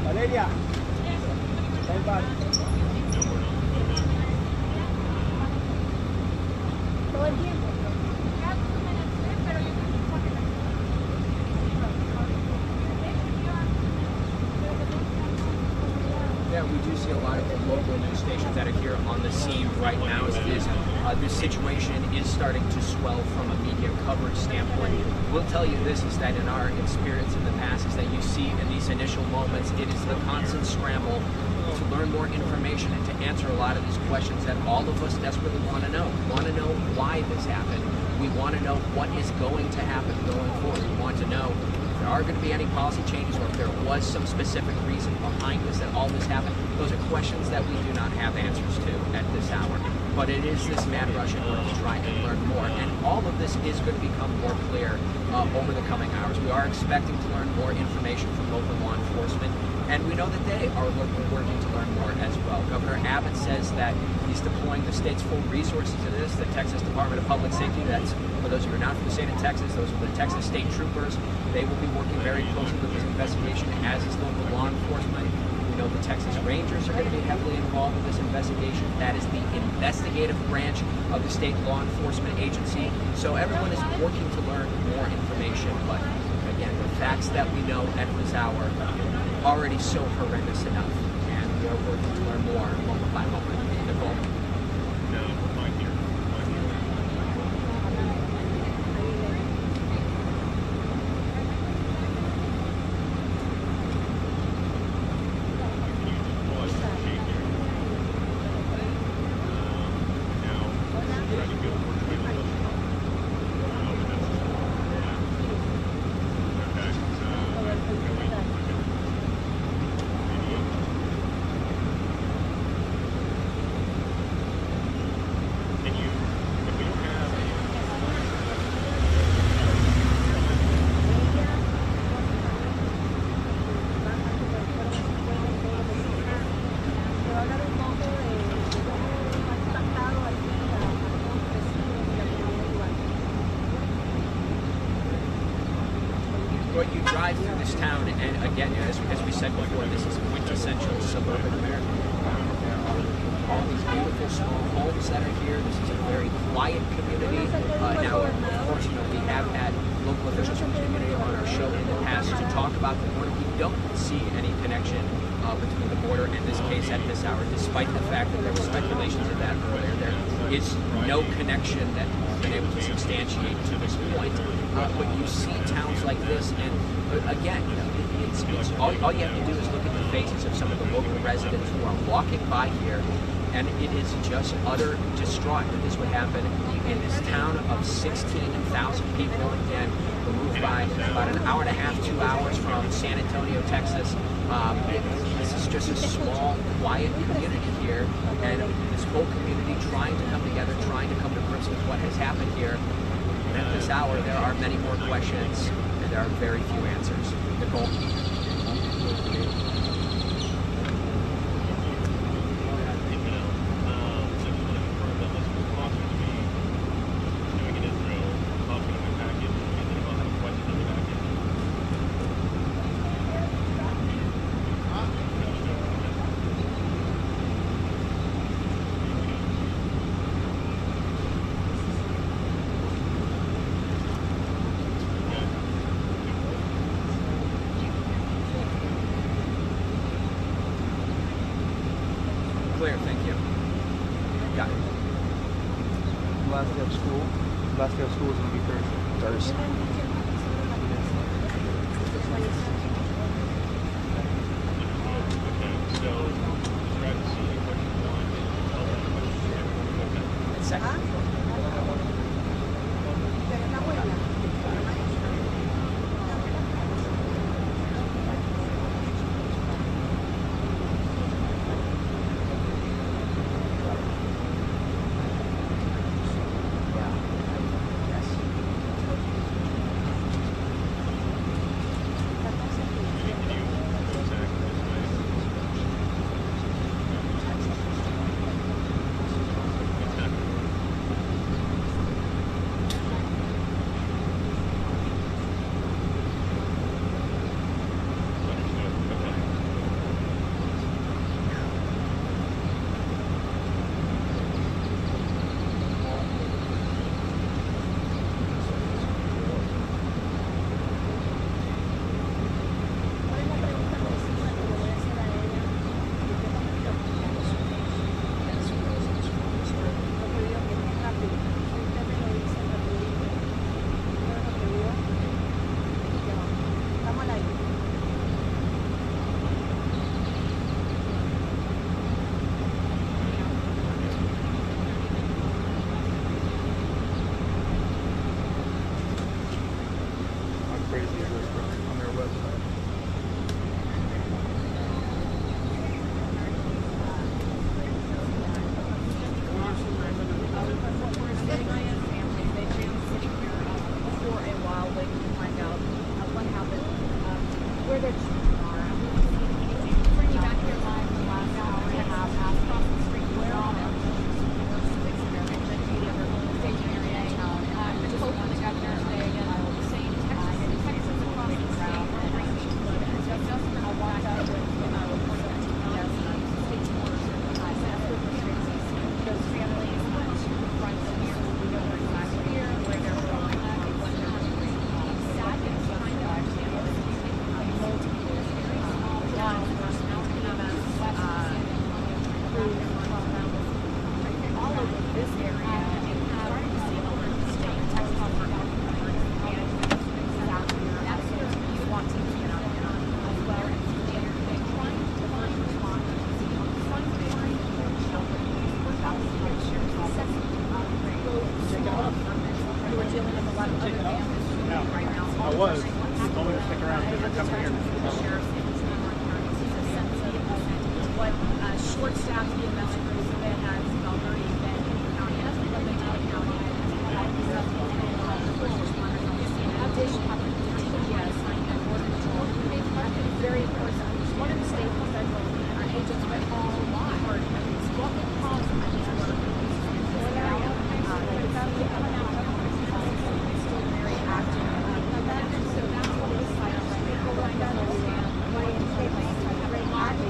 Valeria, time back. Todo el tiempo. Yeah, we do see a lot of the local news stations that are here on the scene right now. This situation is starting to swell from a media coverage standpoint. We'll tell you this, is that in our experience in the past, is that you see in these initial moments, it is the constant scramble to learn more information and to answer a lot of these questions that all of us desperately want to know. We want to know why this happened. We want to know what is going to happen going forward. We want to know if there are going to be any policy changes or if there was some specific reason behind this, that all this happened. Those are questions that we do not have answers to at this hour. But it is this mad rush in order to try and learn more. And all of this is going to become more clear over the coming hours. We are expecting to learn more information from local law enforcement. And we know that they are working to learn more as well. Governor Abbott says that he's deploying the state's full resources to this. The Texas Department of Public Safety, that's for those who are not from the state of Texas, those are the Texas State Troopers. They will be working very closely with this investigation, as is local law enforcement. We know the Texas Rangers are going to be heavily involved in this investigation. That is the investigative branch of the state law enforcement agency. So everyone is working to learn more information. connection, but again, the facts that we know at this hour already so horrendous enough, and we are working to learn more moment by moment. Nicole? No, we're fine here. But you drive through this town, and again, as we said before, this is quintessential suburban America. There are all these beautiful small homes that are here. This is a very quiet community. Now, of course, we have had local officials from the community on our show in the past to talk about the border. We don't see any connection between the border and this case at this hour, despite the fact that there were speculations of that earlier. There is no connection that we've been able to substantiate to this point. But you see towns like this, and again, it's all you have to do is look at the faces of some of the local residents who are walking by here, and it is just utter distraught that this would happen in this town of 16,000 people. Again, we're moved by about an hour and a half, 2 hours from San Antonio, Texas. This is just a small, quiet community here, and this whole community trying to come together, trying to come to grips with what has happened here. And at this hour, there are many more questions, and there are very few answers. Nicole? Clear, thank you. Got it. Last day of school. Last day of school is going to be Thursday. Second. Crazy is this, bro, on their website. Where their children are. Bring you back here live for the last hour and a half. Ask across the street where all their experiment that you ever staging area. And just hope for the governor today again. I will be saying Texas across the state. So just I walked up with reports of TPS state borders those families to the front here. We know where exactly here, where they're going, what they're doing. Sad it was. He told me to stick around because they're coming here. What short-staffed the investigators that has already been in the county, as we look at the county, first responders on the scene. Addition, yes, and border patrol. It's very important. One of the state and federal agents went all hard. What would cause them to work in this area? Still very active. So that's what this site is right now. Going to understand why it's very model.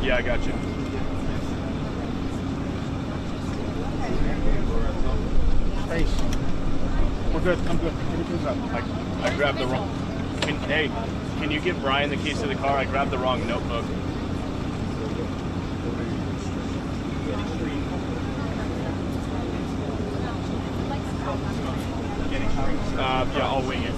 Yeah, I got you. Space. We're good. I'm good. Everything's up. I grabbed the wrong. Hey, can you give Brian the keys to the car? I grabbed the wrong notebook. Yeah, I'll wing it.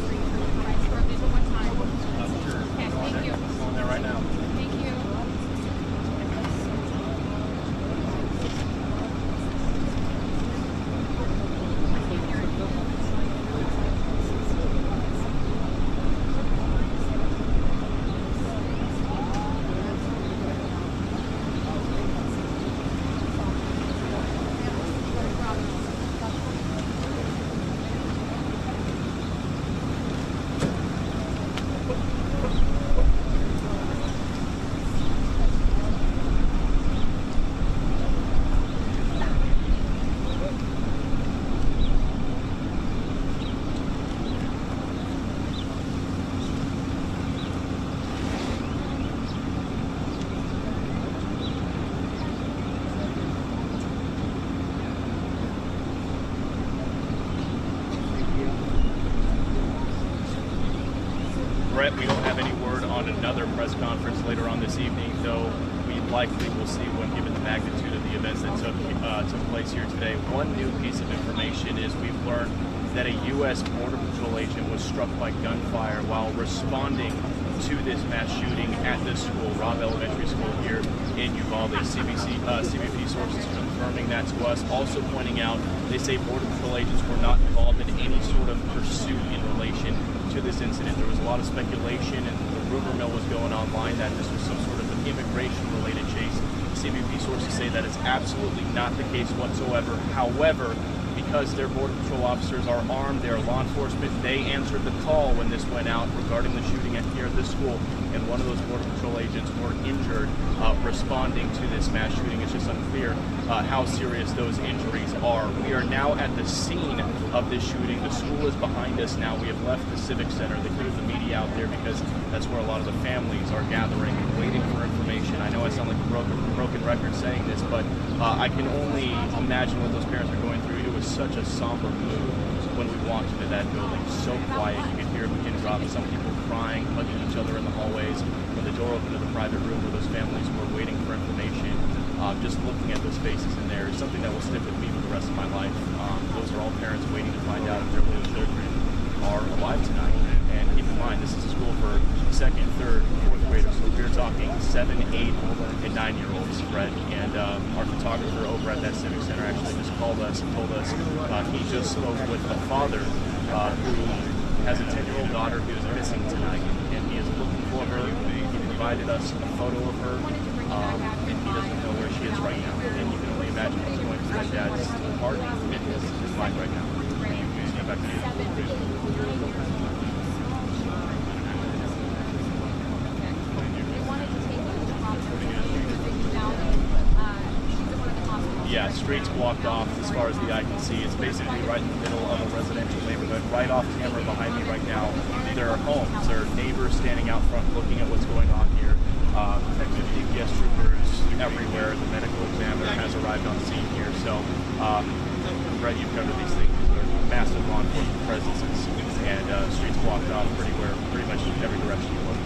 Brett, we don't have any word on another press conference later on this evening, though we likely will see one given the magnitude of the events that took place here today. One new piece of information is we've learned that a U.S. Border Patrol agent was struck by gunfire while responding to this mass shooting at this school, Robb Elementary School here in Uvalde. CBP sources confirming that to us, also pointing out they say Border Patrol agents were not involved in any sort of pursuit in relation to this incident. There was a lot of speculation, and the rumor mill was going online that this was some sort of an immigration-related chase. CBP sources say that is absolutely not the case whatsoever. However, because their Border Patrol officers are armed, they are law enforcement, they answered the call when this went out regarding the shooting here at this school, and one of those Border Patrol agents were injured responding to this mass shooting. It's just unclear how serious those injuries are. We are now at the scene of this shooting. The school is behind us now. We have left the Civic Center. They cleared the media out there because that's where a lot of the families are gathering and waiting for information. I know I sound like a broken record saying this, but I can only imagine what those parents are going through. It was such a somber mood when we walked into that building. So quiet. You could hear a pin drop. Some people crying, hugging each other in the hallways. When the door opened to the private room where those families were waiting for information, just looking at those faces in there is something that will stick with me for the rest of my life. Those are all parents waiting to find out if their little children are alive tonight. And keep in mind, this is a school for second, third, fourth graders. So we're talking 7, 8, and 9-year-olds, Fred. And our photographer over at that Civic Center actually just called us and told us he just spoke with a father who has a 10-year-old daughter who is missing tonight. And he is looking for her. He provided us a photo of her, and he doesn't know where she is right now. And you can only imagine what's going through that dad's heart and his mind right now. Step back to you. Yeah, streets blocked off as far as the eye can see. It's basically right in the middle of a residential neighborhood. Right off camera behind me right now, there are homes. There are neighbors standing out front looking at what's going on here. DPS troopers everywhere. The medical examiner has arrived on scene here. So, Brett, you've covered these things. There are massive law enforcement presences, and streets blocked off pretty much every direction you look.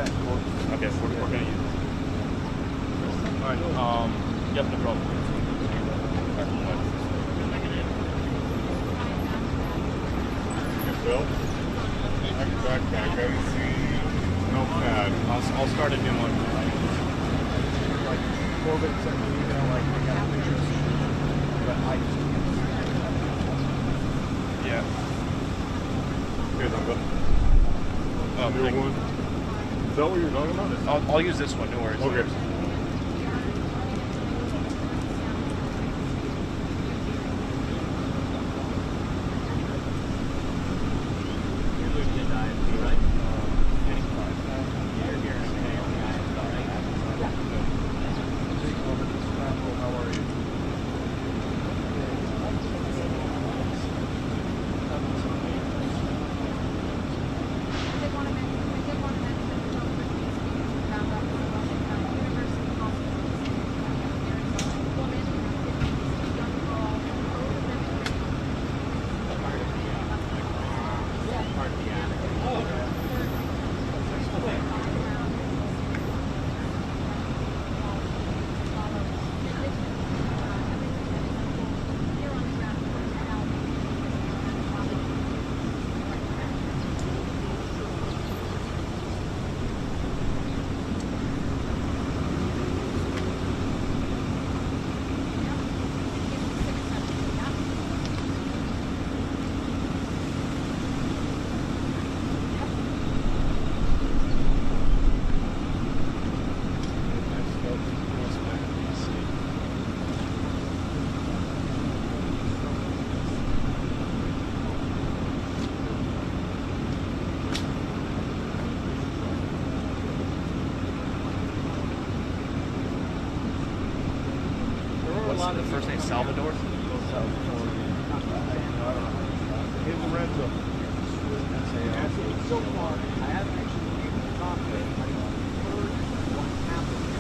that. Okay, we're going to use it. All right. Yep, no problem. Bill, next backpack, I see no pad. I'll start a new one. Like Corbett sent me an email like they got pictures, but I just Yeah. Here's I'm good. New one. Is that what you're talking about? I'll use this one. No worries. Okay. What's the first name? Salvador? Here's Lorenzo. so far, I haven't actually been able to talk to him, but I've heard what happened.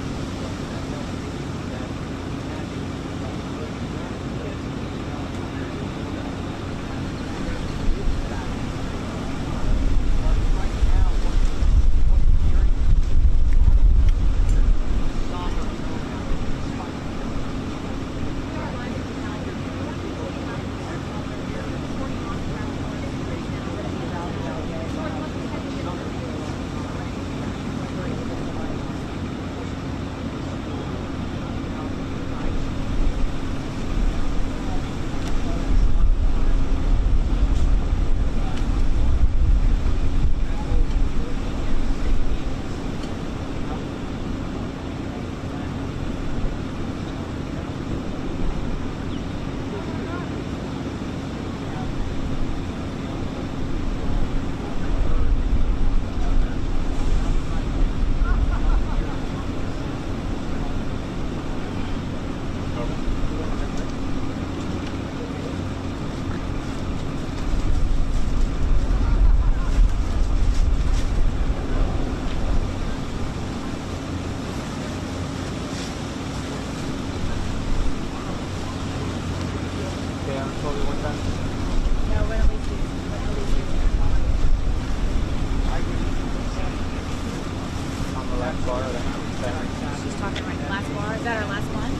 She's talking right. Last bar. Is that our last one?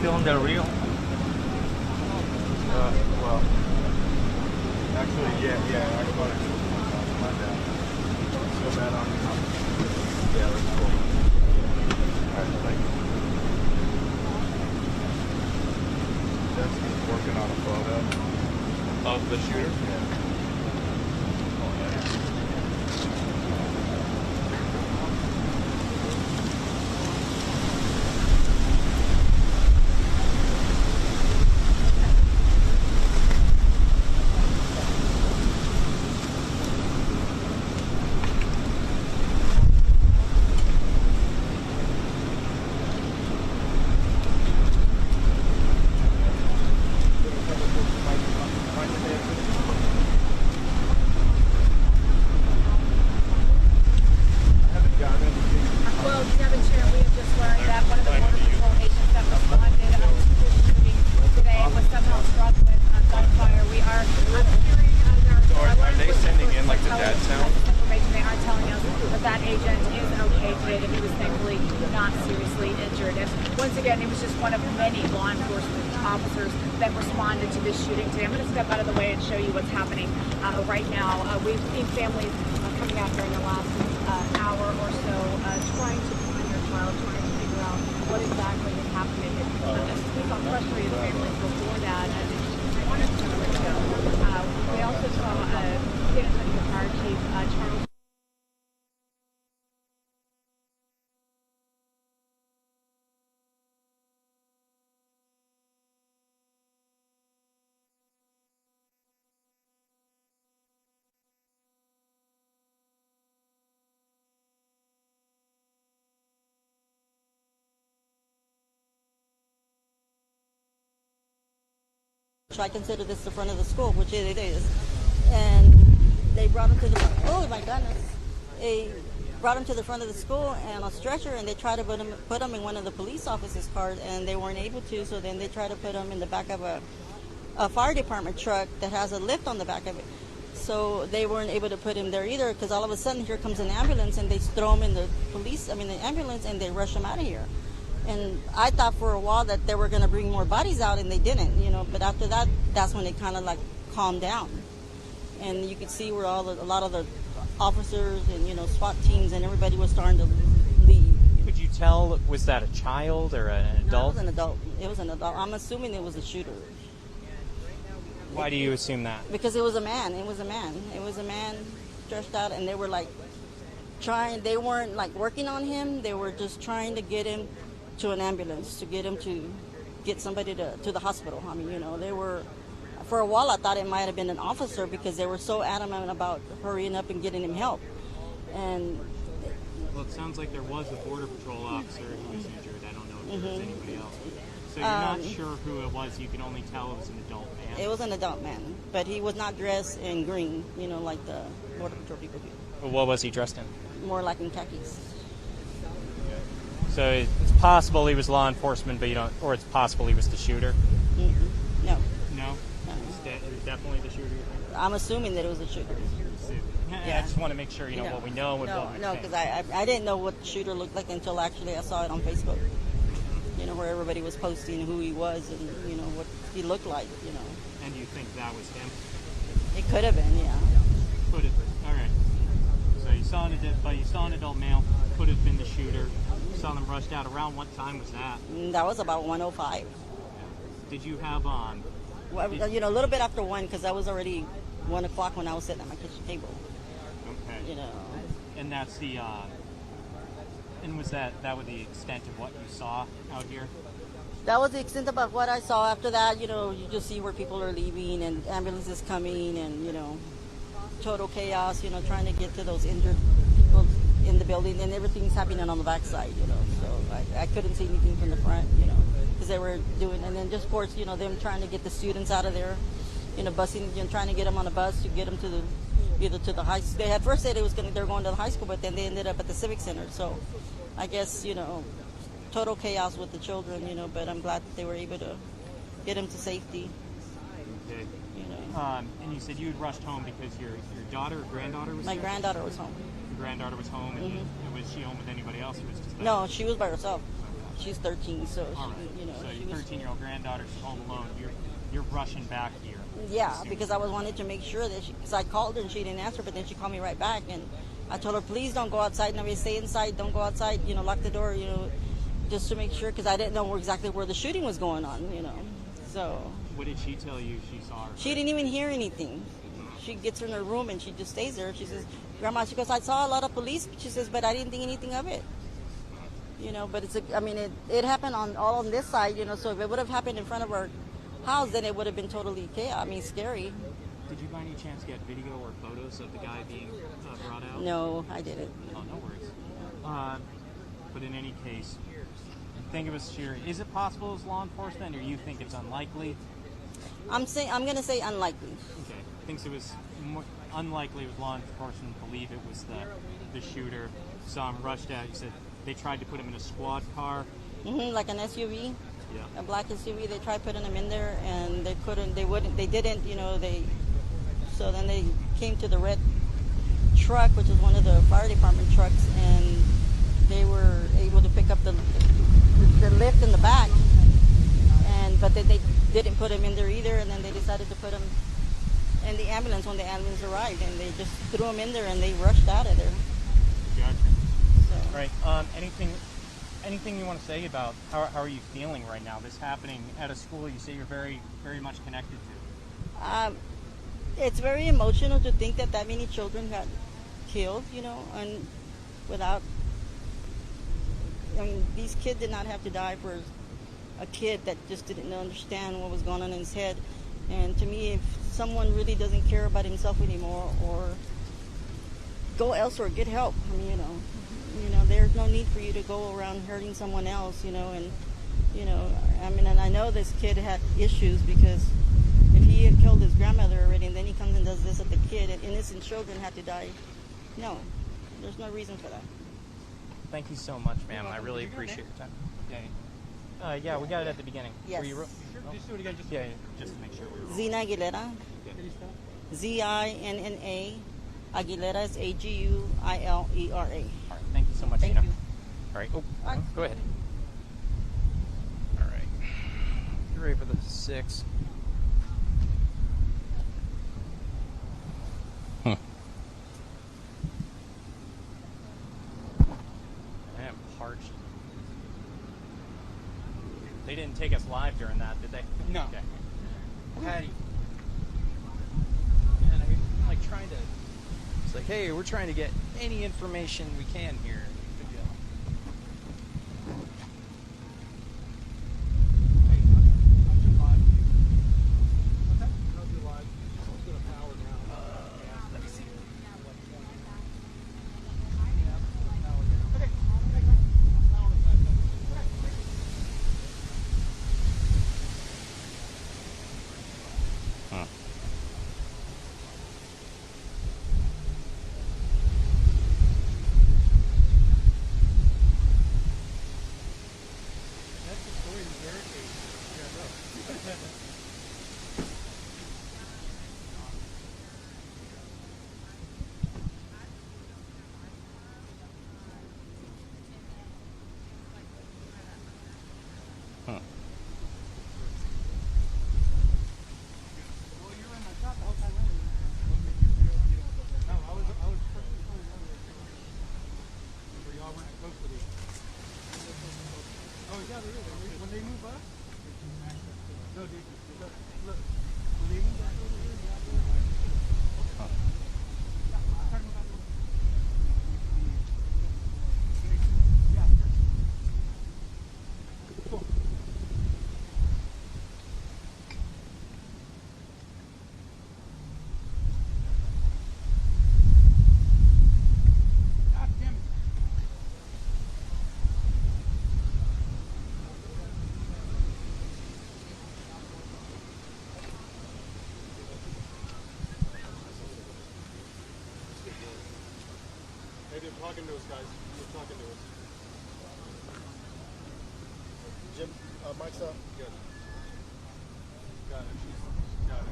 Feeling the real? Well, actually, yeah, I thought it was my dad. So put that on. Yeah, that's cool. All right, thank you. Justin's working on a photo Of the shooter? Yeah. Well, Devin Chair, we have just learned that one of the Border Patrol agents that responded to the shooting today was somehow struck with gunfire. We are hearing Are they sending in like the dead sound? information. They are telling us that that agent is okay today, that he was thankfully not seriously injured. And once again, he was just one of many law enforcement officers that responded to this shooting today. I'm going to step out of the way and show you what's happening right now. We've seen families coming out during the last hour or so trying to find their child, trying to figure out what exactly is happening. This police officer frustrated families before that. One or 2 years ago, we also saw San Antonio Fire Chief Charles. I consider this the front of the school, which it is. And they brought him to the, oh my goodness. They brought him to the front of the school and a stretcher, and they tried to put him in one of the police officers' cars, and they weren't able to, so then they tried to put him in the back of a fire department truck that has a lift on the back of it. So they weren't able to put him there either, because all of a sudden here comes an ambulance, and they throw him in the ambulance, and they rush him out of here. And I thought for a while that they were going to bring more bodies out, and they didn't, But after that, that's when it kind of like calmed down. And you could see where a lot of the officers and, SWAT teams and everybody was starting to leave. Could you tell, was that a child or an adult? No, it was an adult. It was an adult. I'm assuming it was a shooter. Why do you assume that? Because it was a man. It was a man. It was a man stretched out, and they were like they weren't like working on him. They were just trying to get him to an ambulance, to get somebody to the hospital. They were, for a while I thought it might have been an officer, because they were so adamant about hurrying up and getting him help. And well, it sounds like there was a Border Patrol officer who was injured. I don't know if there was anybody else. So you're not sure who it was. You can only tell it was an adult man. It was an adult man, but he was not dressed in green, like the Border Patrol people do. Well, what was he dressed in? More like in khakis. So it's possible he was law enforcement, but or it's possible he was the shooter? Mm-hmm. No. No? It was definitely the shooter? I'm assuming that it was a shooter. Yeah. I just want to make sure, what we know and what we No, think. because I didn't know what the shooter looked like until actually I saw it on Facebook. Where everybody was posting who he was and, what he looked like, And you think that was him? It could have been, yeah. Could have been. All right. So you saw an adult male, could have been the shooter. You saw them rushed out. Around what time was that? That was about 1:05. Did you have Well, a little bit after 1, because I was already 1 o'clock when I was sitting at my kitchen table. Okay. And that's the. And was that was the extent of what you saw out here? That was the extent of what I saw. After that, you just see where people are leaving and ambulances coming and, total chaos, trying to get to those injured people in the building, and everything's happening on the backside, So I couldn't see anything from the front, because they were doing, and then just, of course, them trying to get the students out of there, busing, trying to get them on a bus to get them to either to the high school. They had first said they were going to the high school, but then they ended up at the Civic Center. So I guess, total chaos with the children, but I'm glad that they were able to get them to safety. Okay. And you said you had rushed home because your daughter or granddaughter was My there? granddaughter was home. Your granddaughter was home, and was she home with anybody else? Or was just No, she was by herself. She's 13, so All right. So your 13-year-old granddaughter's home alone. You're rushing back here. Yeah, because I was wanting to make sure that because I called her and she didn't answer, but then she called me right back, and I told her, please don't go outside. Nobody stay inside. Don't go outside. Lock the door. Just to make sure, because I didn't know exactly where the shooting was going on. So. What did she tell you she saw? She didn't even hear anything. She gets in her room and she just stays there. She says, Grandma, she goes, I saw a lot of police. She says, but I didn't think anything of it. But it happened all on this side, so if it would have happened in front of our house, then it would have been totally chaos, scary. Did you by any chance get video or photos of the guy being brought out? No, I didn't. Oh, no worries. But in any case, think of us here. Is it possible as law enforcement, or you think it's unlikely? I'm going to say unlikely. Okay. Thinks it was more unlikely with law enforcement believe it was the shooter. Saw him rushed out. You said they tried to put him in a squad car. Like an SUV. Yeah. A black SUV. They tried putting him in there, and they couldn't. They wouldn't. They didn't. So then they came to the red truck, which is one of the fire department trucks, and they were able to pick up the lift in the back. But they didn't put him in there either, and then they decided to put him in the ambulance when the ambulance arrived, and they just threw him in there, and they rushed out of there. Gotcha. So. All right. Anything you want to say about how are you feeling right now? This happening at a school you say you're very, very much connected to. It's very emotional to think that many children got killed, and without. These kids did not have to die for a kid that just didn't understand what was going on in his head. And to me, if someone really doesn't care about himself anymore, or go elsewhere, get help. There's no need for you to go around hurting someone else, and I know this kid had issues, because if he had killed his grandmother already and then he comes and does this at the kid, and innocent children had to die, no, there's no reason for that. Thank you so much, ma'am. I really appreciate your time. Yeah, we got it at the beginning. Yes. Just do it again. Just to make sure. Zina Aguilera. Zinna. Aguilera is Aguilera. All right. Thank you so much, Thank Zina. you. All right. Go ahead. All right. You ready for the 6? I am parched. They didn't take us live during that, did they? No. Okay. Patty. And I'm like trying to. It's like, hey, we're trying to get any information we can here. Good deal. Let me see. When they move up, no, look, when they move up over here, They're talking to us, guys. They're talking to us. Jim, mic's up. Good. Got it. Got it.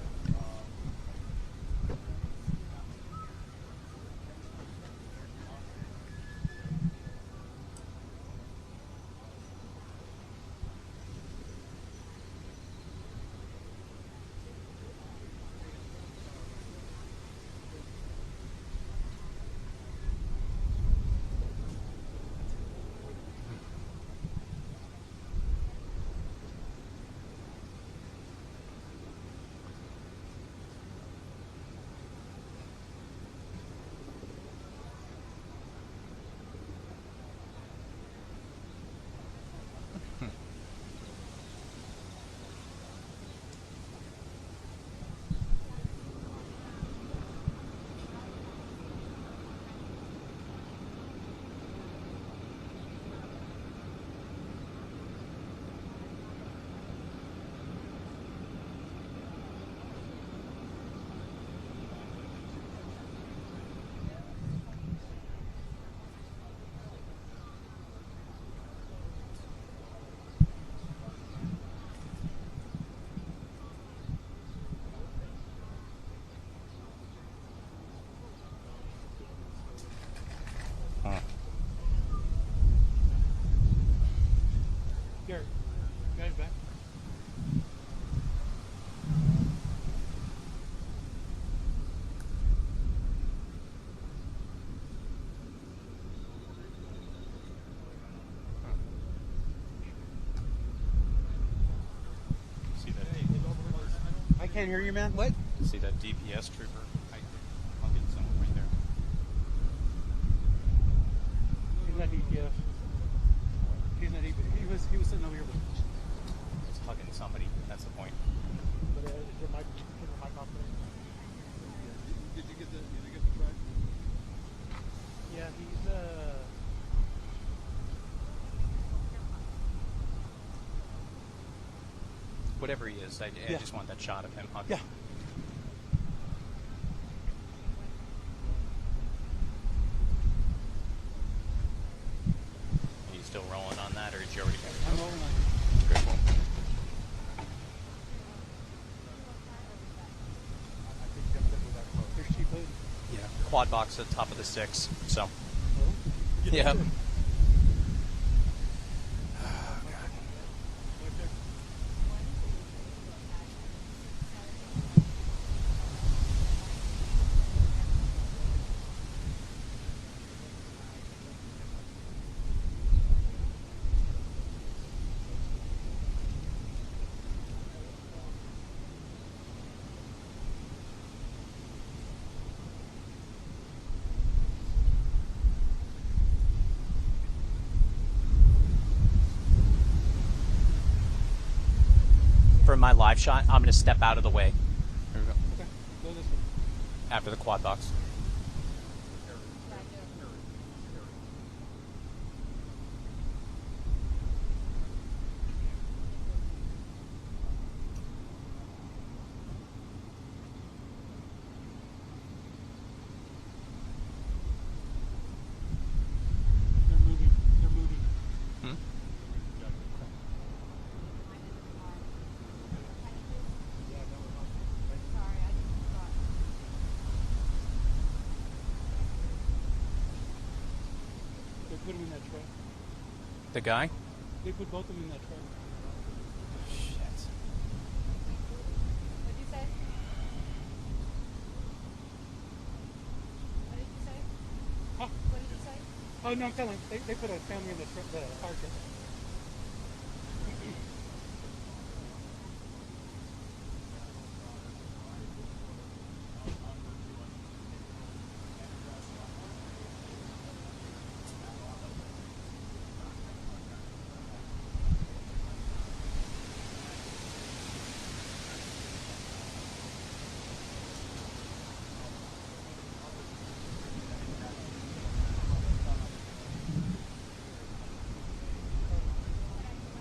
can't hear you, man. What? See that DPS trooper? I'll get someone right there. He's not DPS. He's not DPS. He was sitting over here. It's hugging somebody. That's the point. But is your mic off there? Did you get the track? Yeah, he's Whatever he is, I just want that shot of him hugging. Yeah. Are you still rolling on that, or did you already go? I'm rolling on it. Good one. There's cheap food. Yeah. Quad box at the top of the 6. So. Oh? Yeah. For my live shot, I'm going to step out of the way. Here we go. Okay. Go this way. After the quad box. They're moving. They're moving. Hmm? They put him in that truck. The guy? They put both of them in that truck. Shit. What'd you say? What did you say? Huh? What did you say? Oh, no, I'm telling you. They put a family in the truck, the fire truck.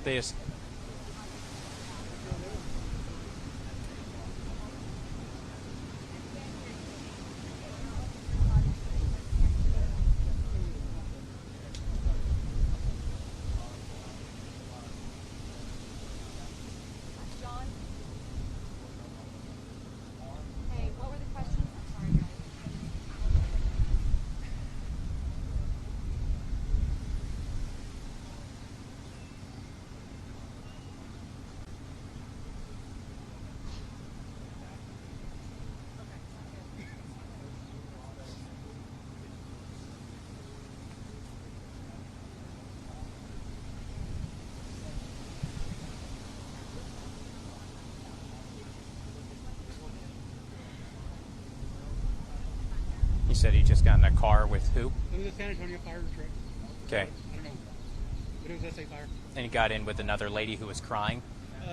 They just... John? Hey, what were the questions? I'm sorry, guys. He said he just got in a car with who? It was a San Antonio fire truck. Okay. I don't know. But it was SA Fire. And he got in with another lady who was crying?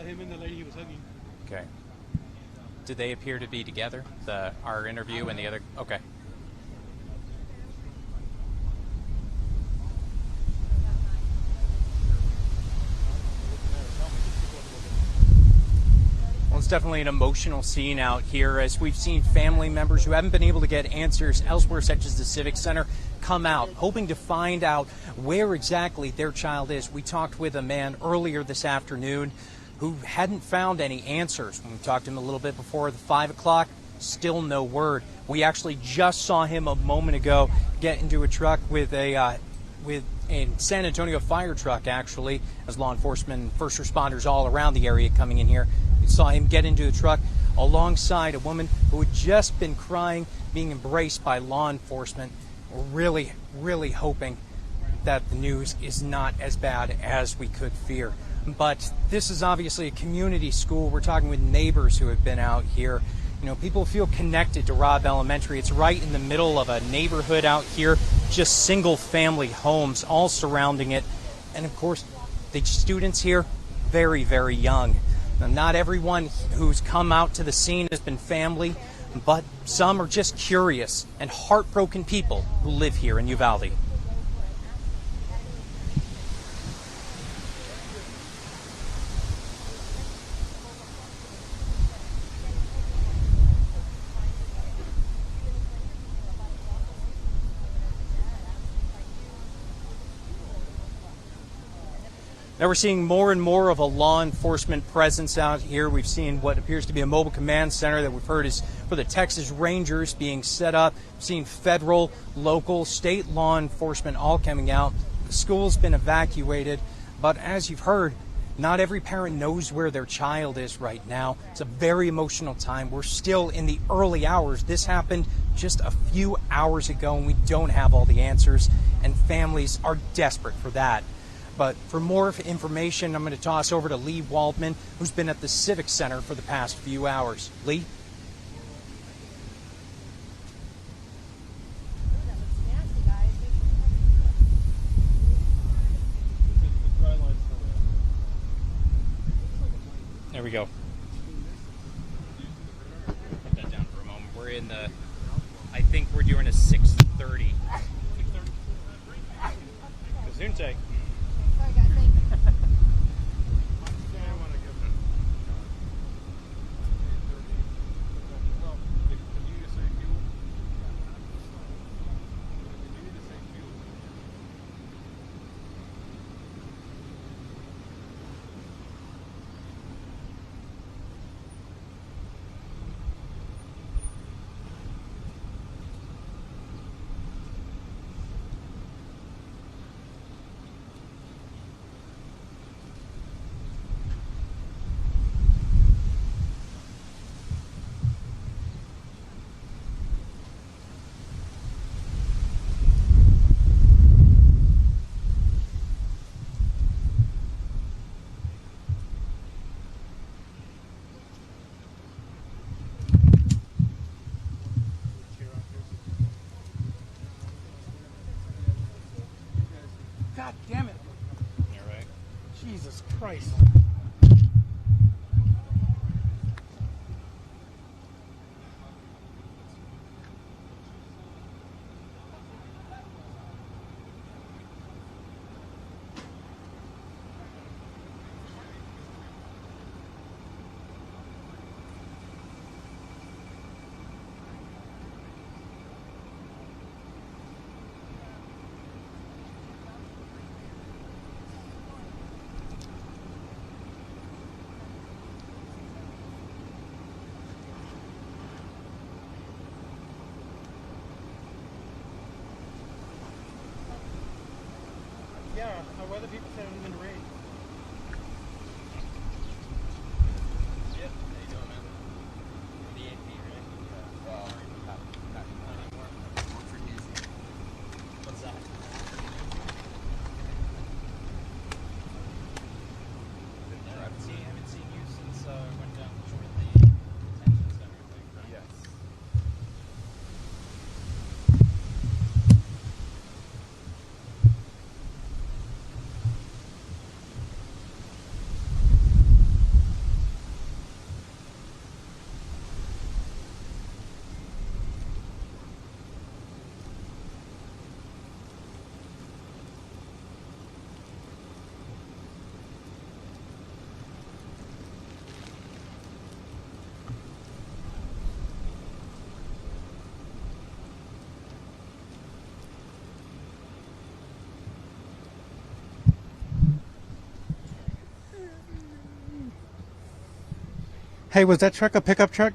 Him and the lady he was hugging. Okay. Did they appear to be together? Our interview and the other... Okay. Well, it's definitely an emotional scene out here as we've seen family members who haven't been able to get answers elsewhere, such as the Civic Center, come out, hoping to find out where exactly their child is. We talked with a man earlier this afternoon who hadn't found any answers. When we talked to him a little bit before the 5 o'clock, still no word. We actually just saw him a moment ago get into a truck with a San Antonio fire truck, actually, as law enforcement and first responders all around the area coming in here. We saw him get into the truck alongside a woman who had just been crying, being embraced by law enforcement. We're really, really hoping that the news is not as bad as we could fear. but this is obviously a community school. We're talking with neighbors who have been out here. You know, people feel connected to Robb Elementary. It's right in the middle of a neighborhood out here, just single-family homes all surrounding it. And, of course, the students here, very, very young. Now, not everyone who's come out to the scene has been family, but some are just curious and heartbroken people who live here in Uvalde. Now we're seeing more and more of a law enforcement presence out here. We've seen what appears to be a mobile command center that we've heard is for the Texas Rangers being set up. We've seen federal, local, state law enforcement all coming out. The school's been evacuated, but as you've heard, not every parent knows where their child is right now. It's a very emotional time. We're still in the early hours. This happened just a few hours ago, and we don't have all the answers, and families are desperate for that. But for more information, I'm going to toss over to Lee Waldman, who's been at the Civic Center for the past few hours. Lee? There we go. Put that down for a moment. We're in the, I think we're doing a 6:30. Gesundheit. God damn it. You're right. Jesus Christ. Yeah, weather people said it was going to rain. Yep, how you doing, man? The AP, right? Well, not anymore. Work for Disney. What's that? I haven't seen you since I went down to join the detention center thing, right? Yes. Hey, was that truck a pickup truck?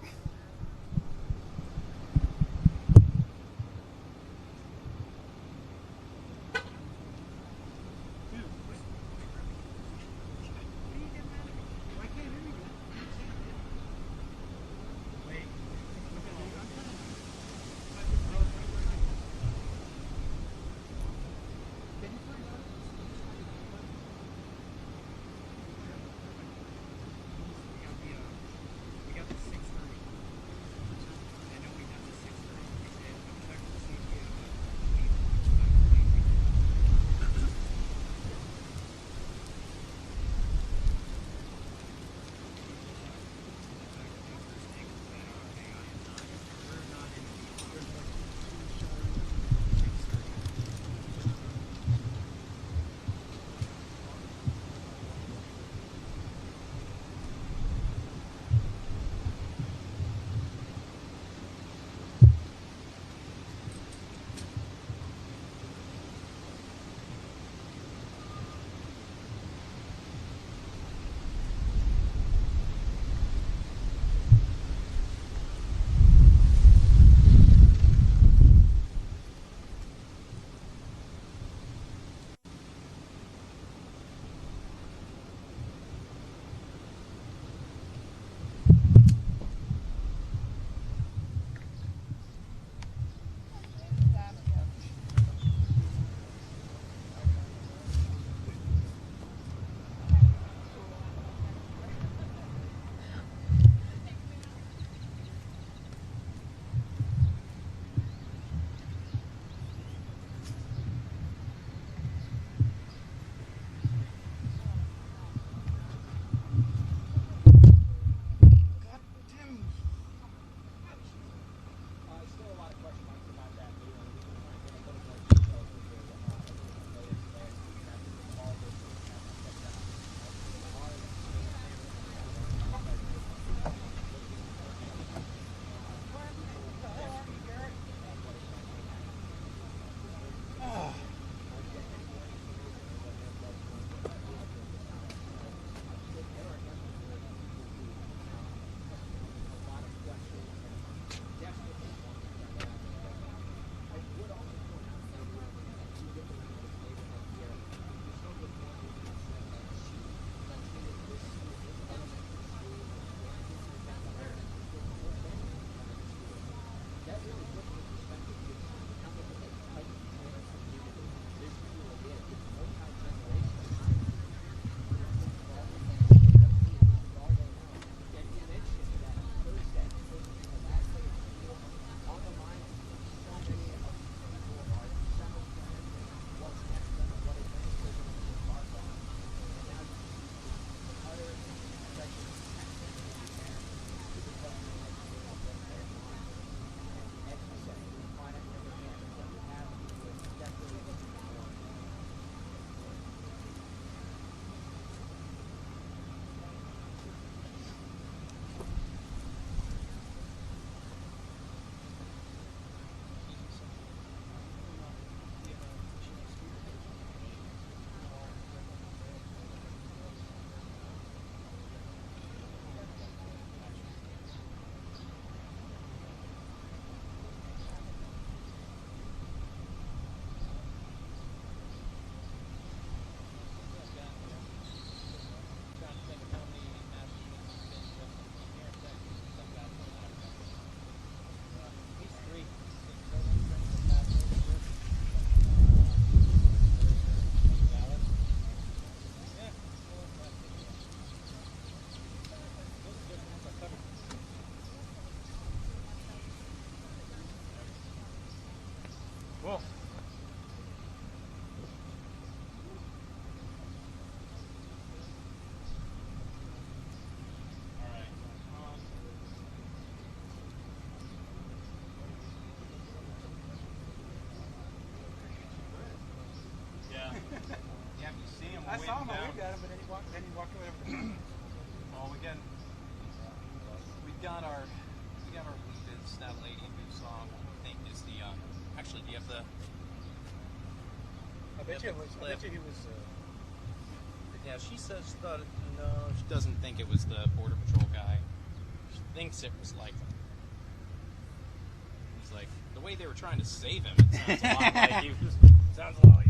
I saw him, I down. waved at him, but then he walked away over the Oh, again, we got our lead is that lady who saw him, I think is the actually do you have the I bet you he was yeah, she says that no, she doesn't think it was the Border Patrol guy. She thinks it was like he's like the way they were trying to save him, it sounds a lot like he was sounds a lot like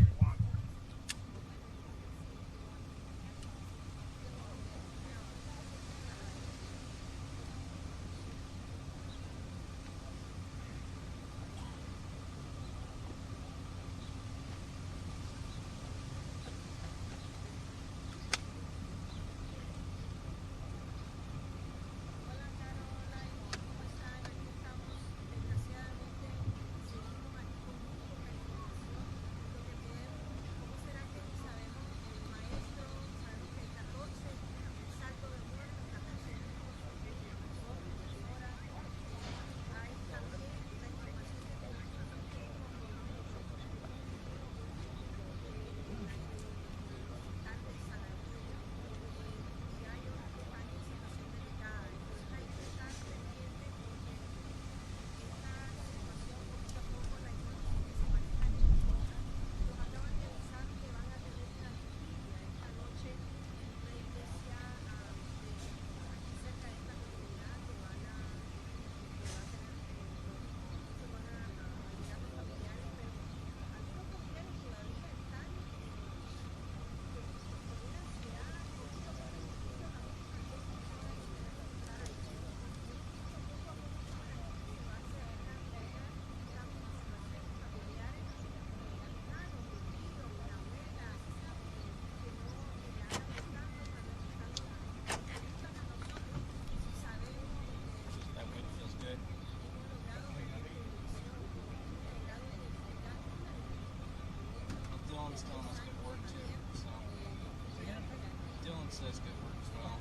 says good work as well.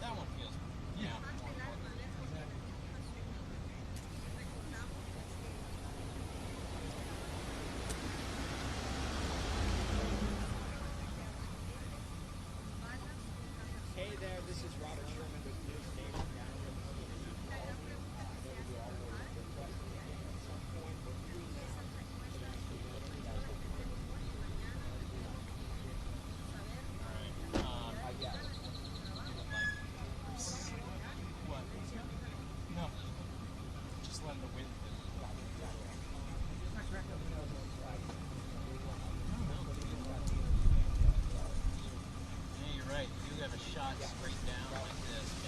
That one feels, yeah, more important. Hey there, this is Robert Sherman with News Nation. Yeah, you're right. You have a shot straight down like this.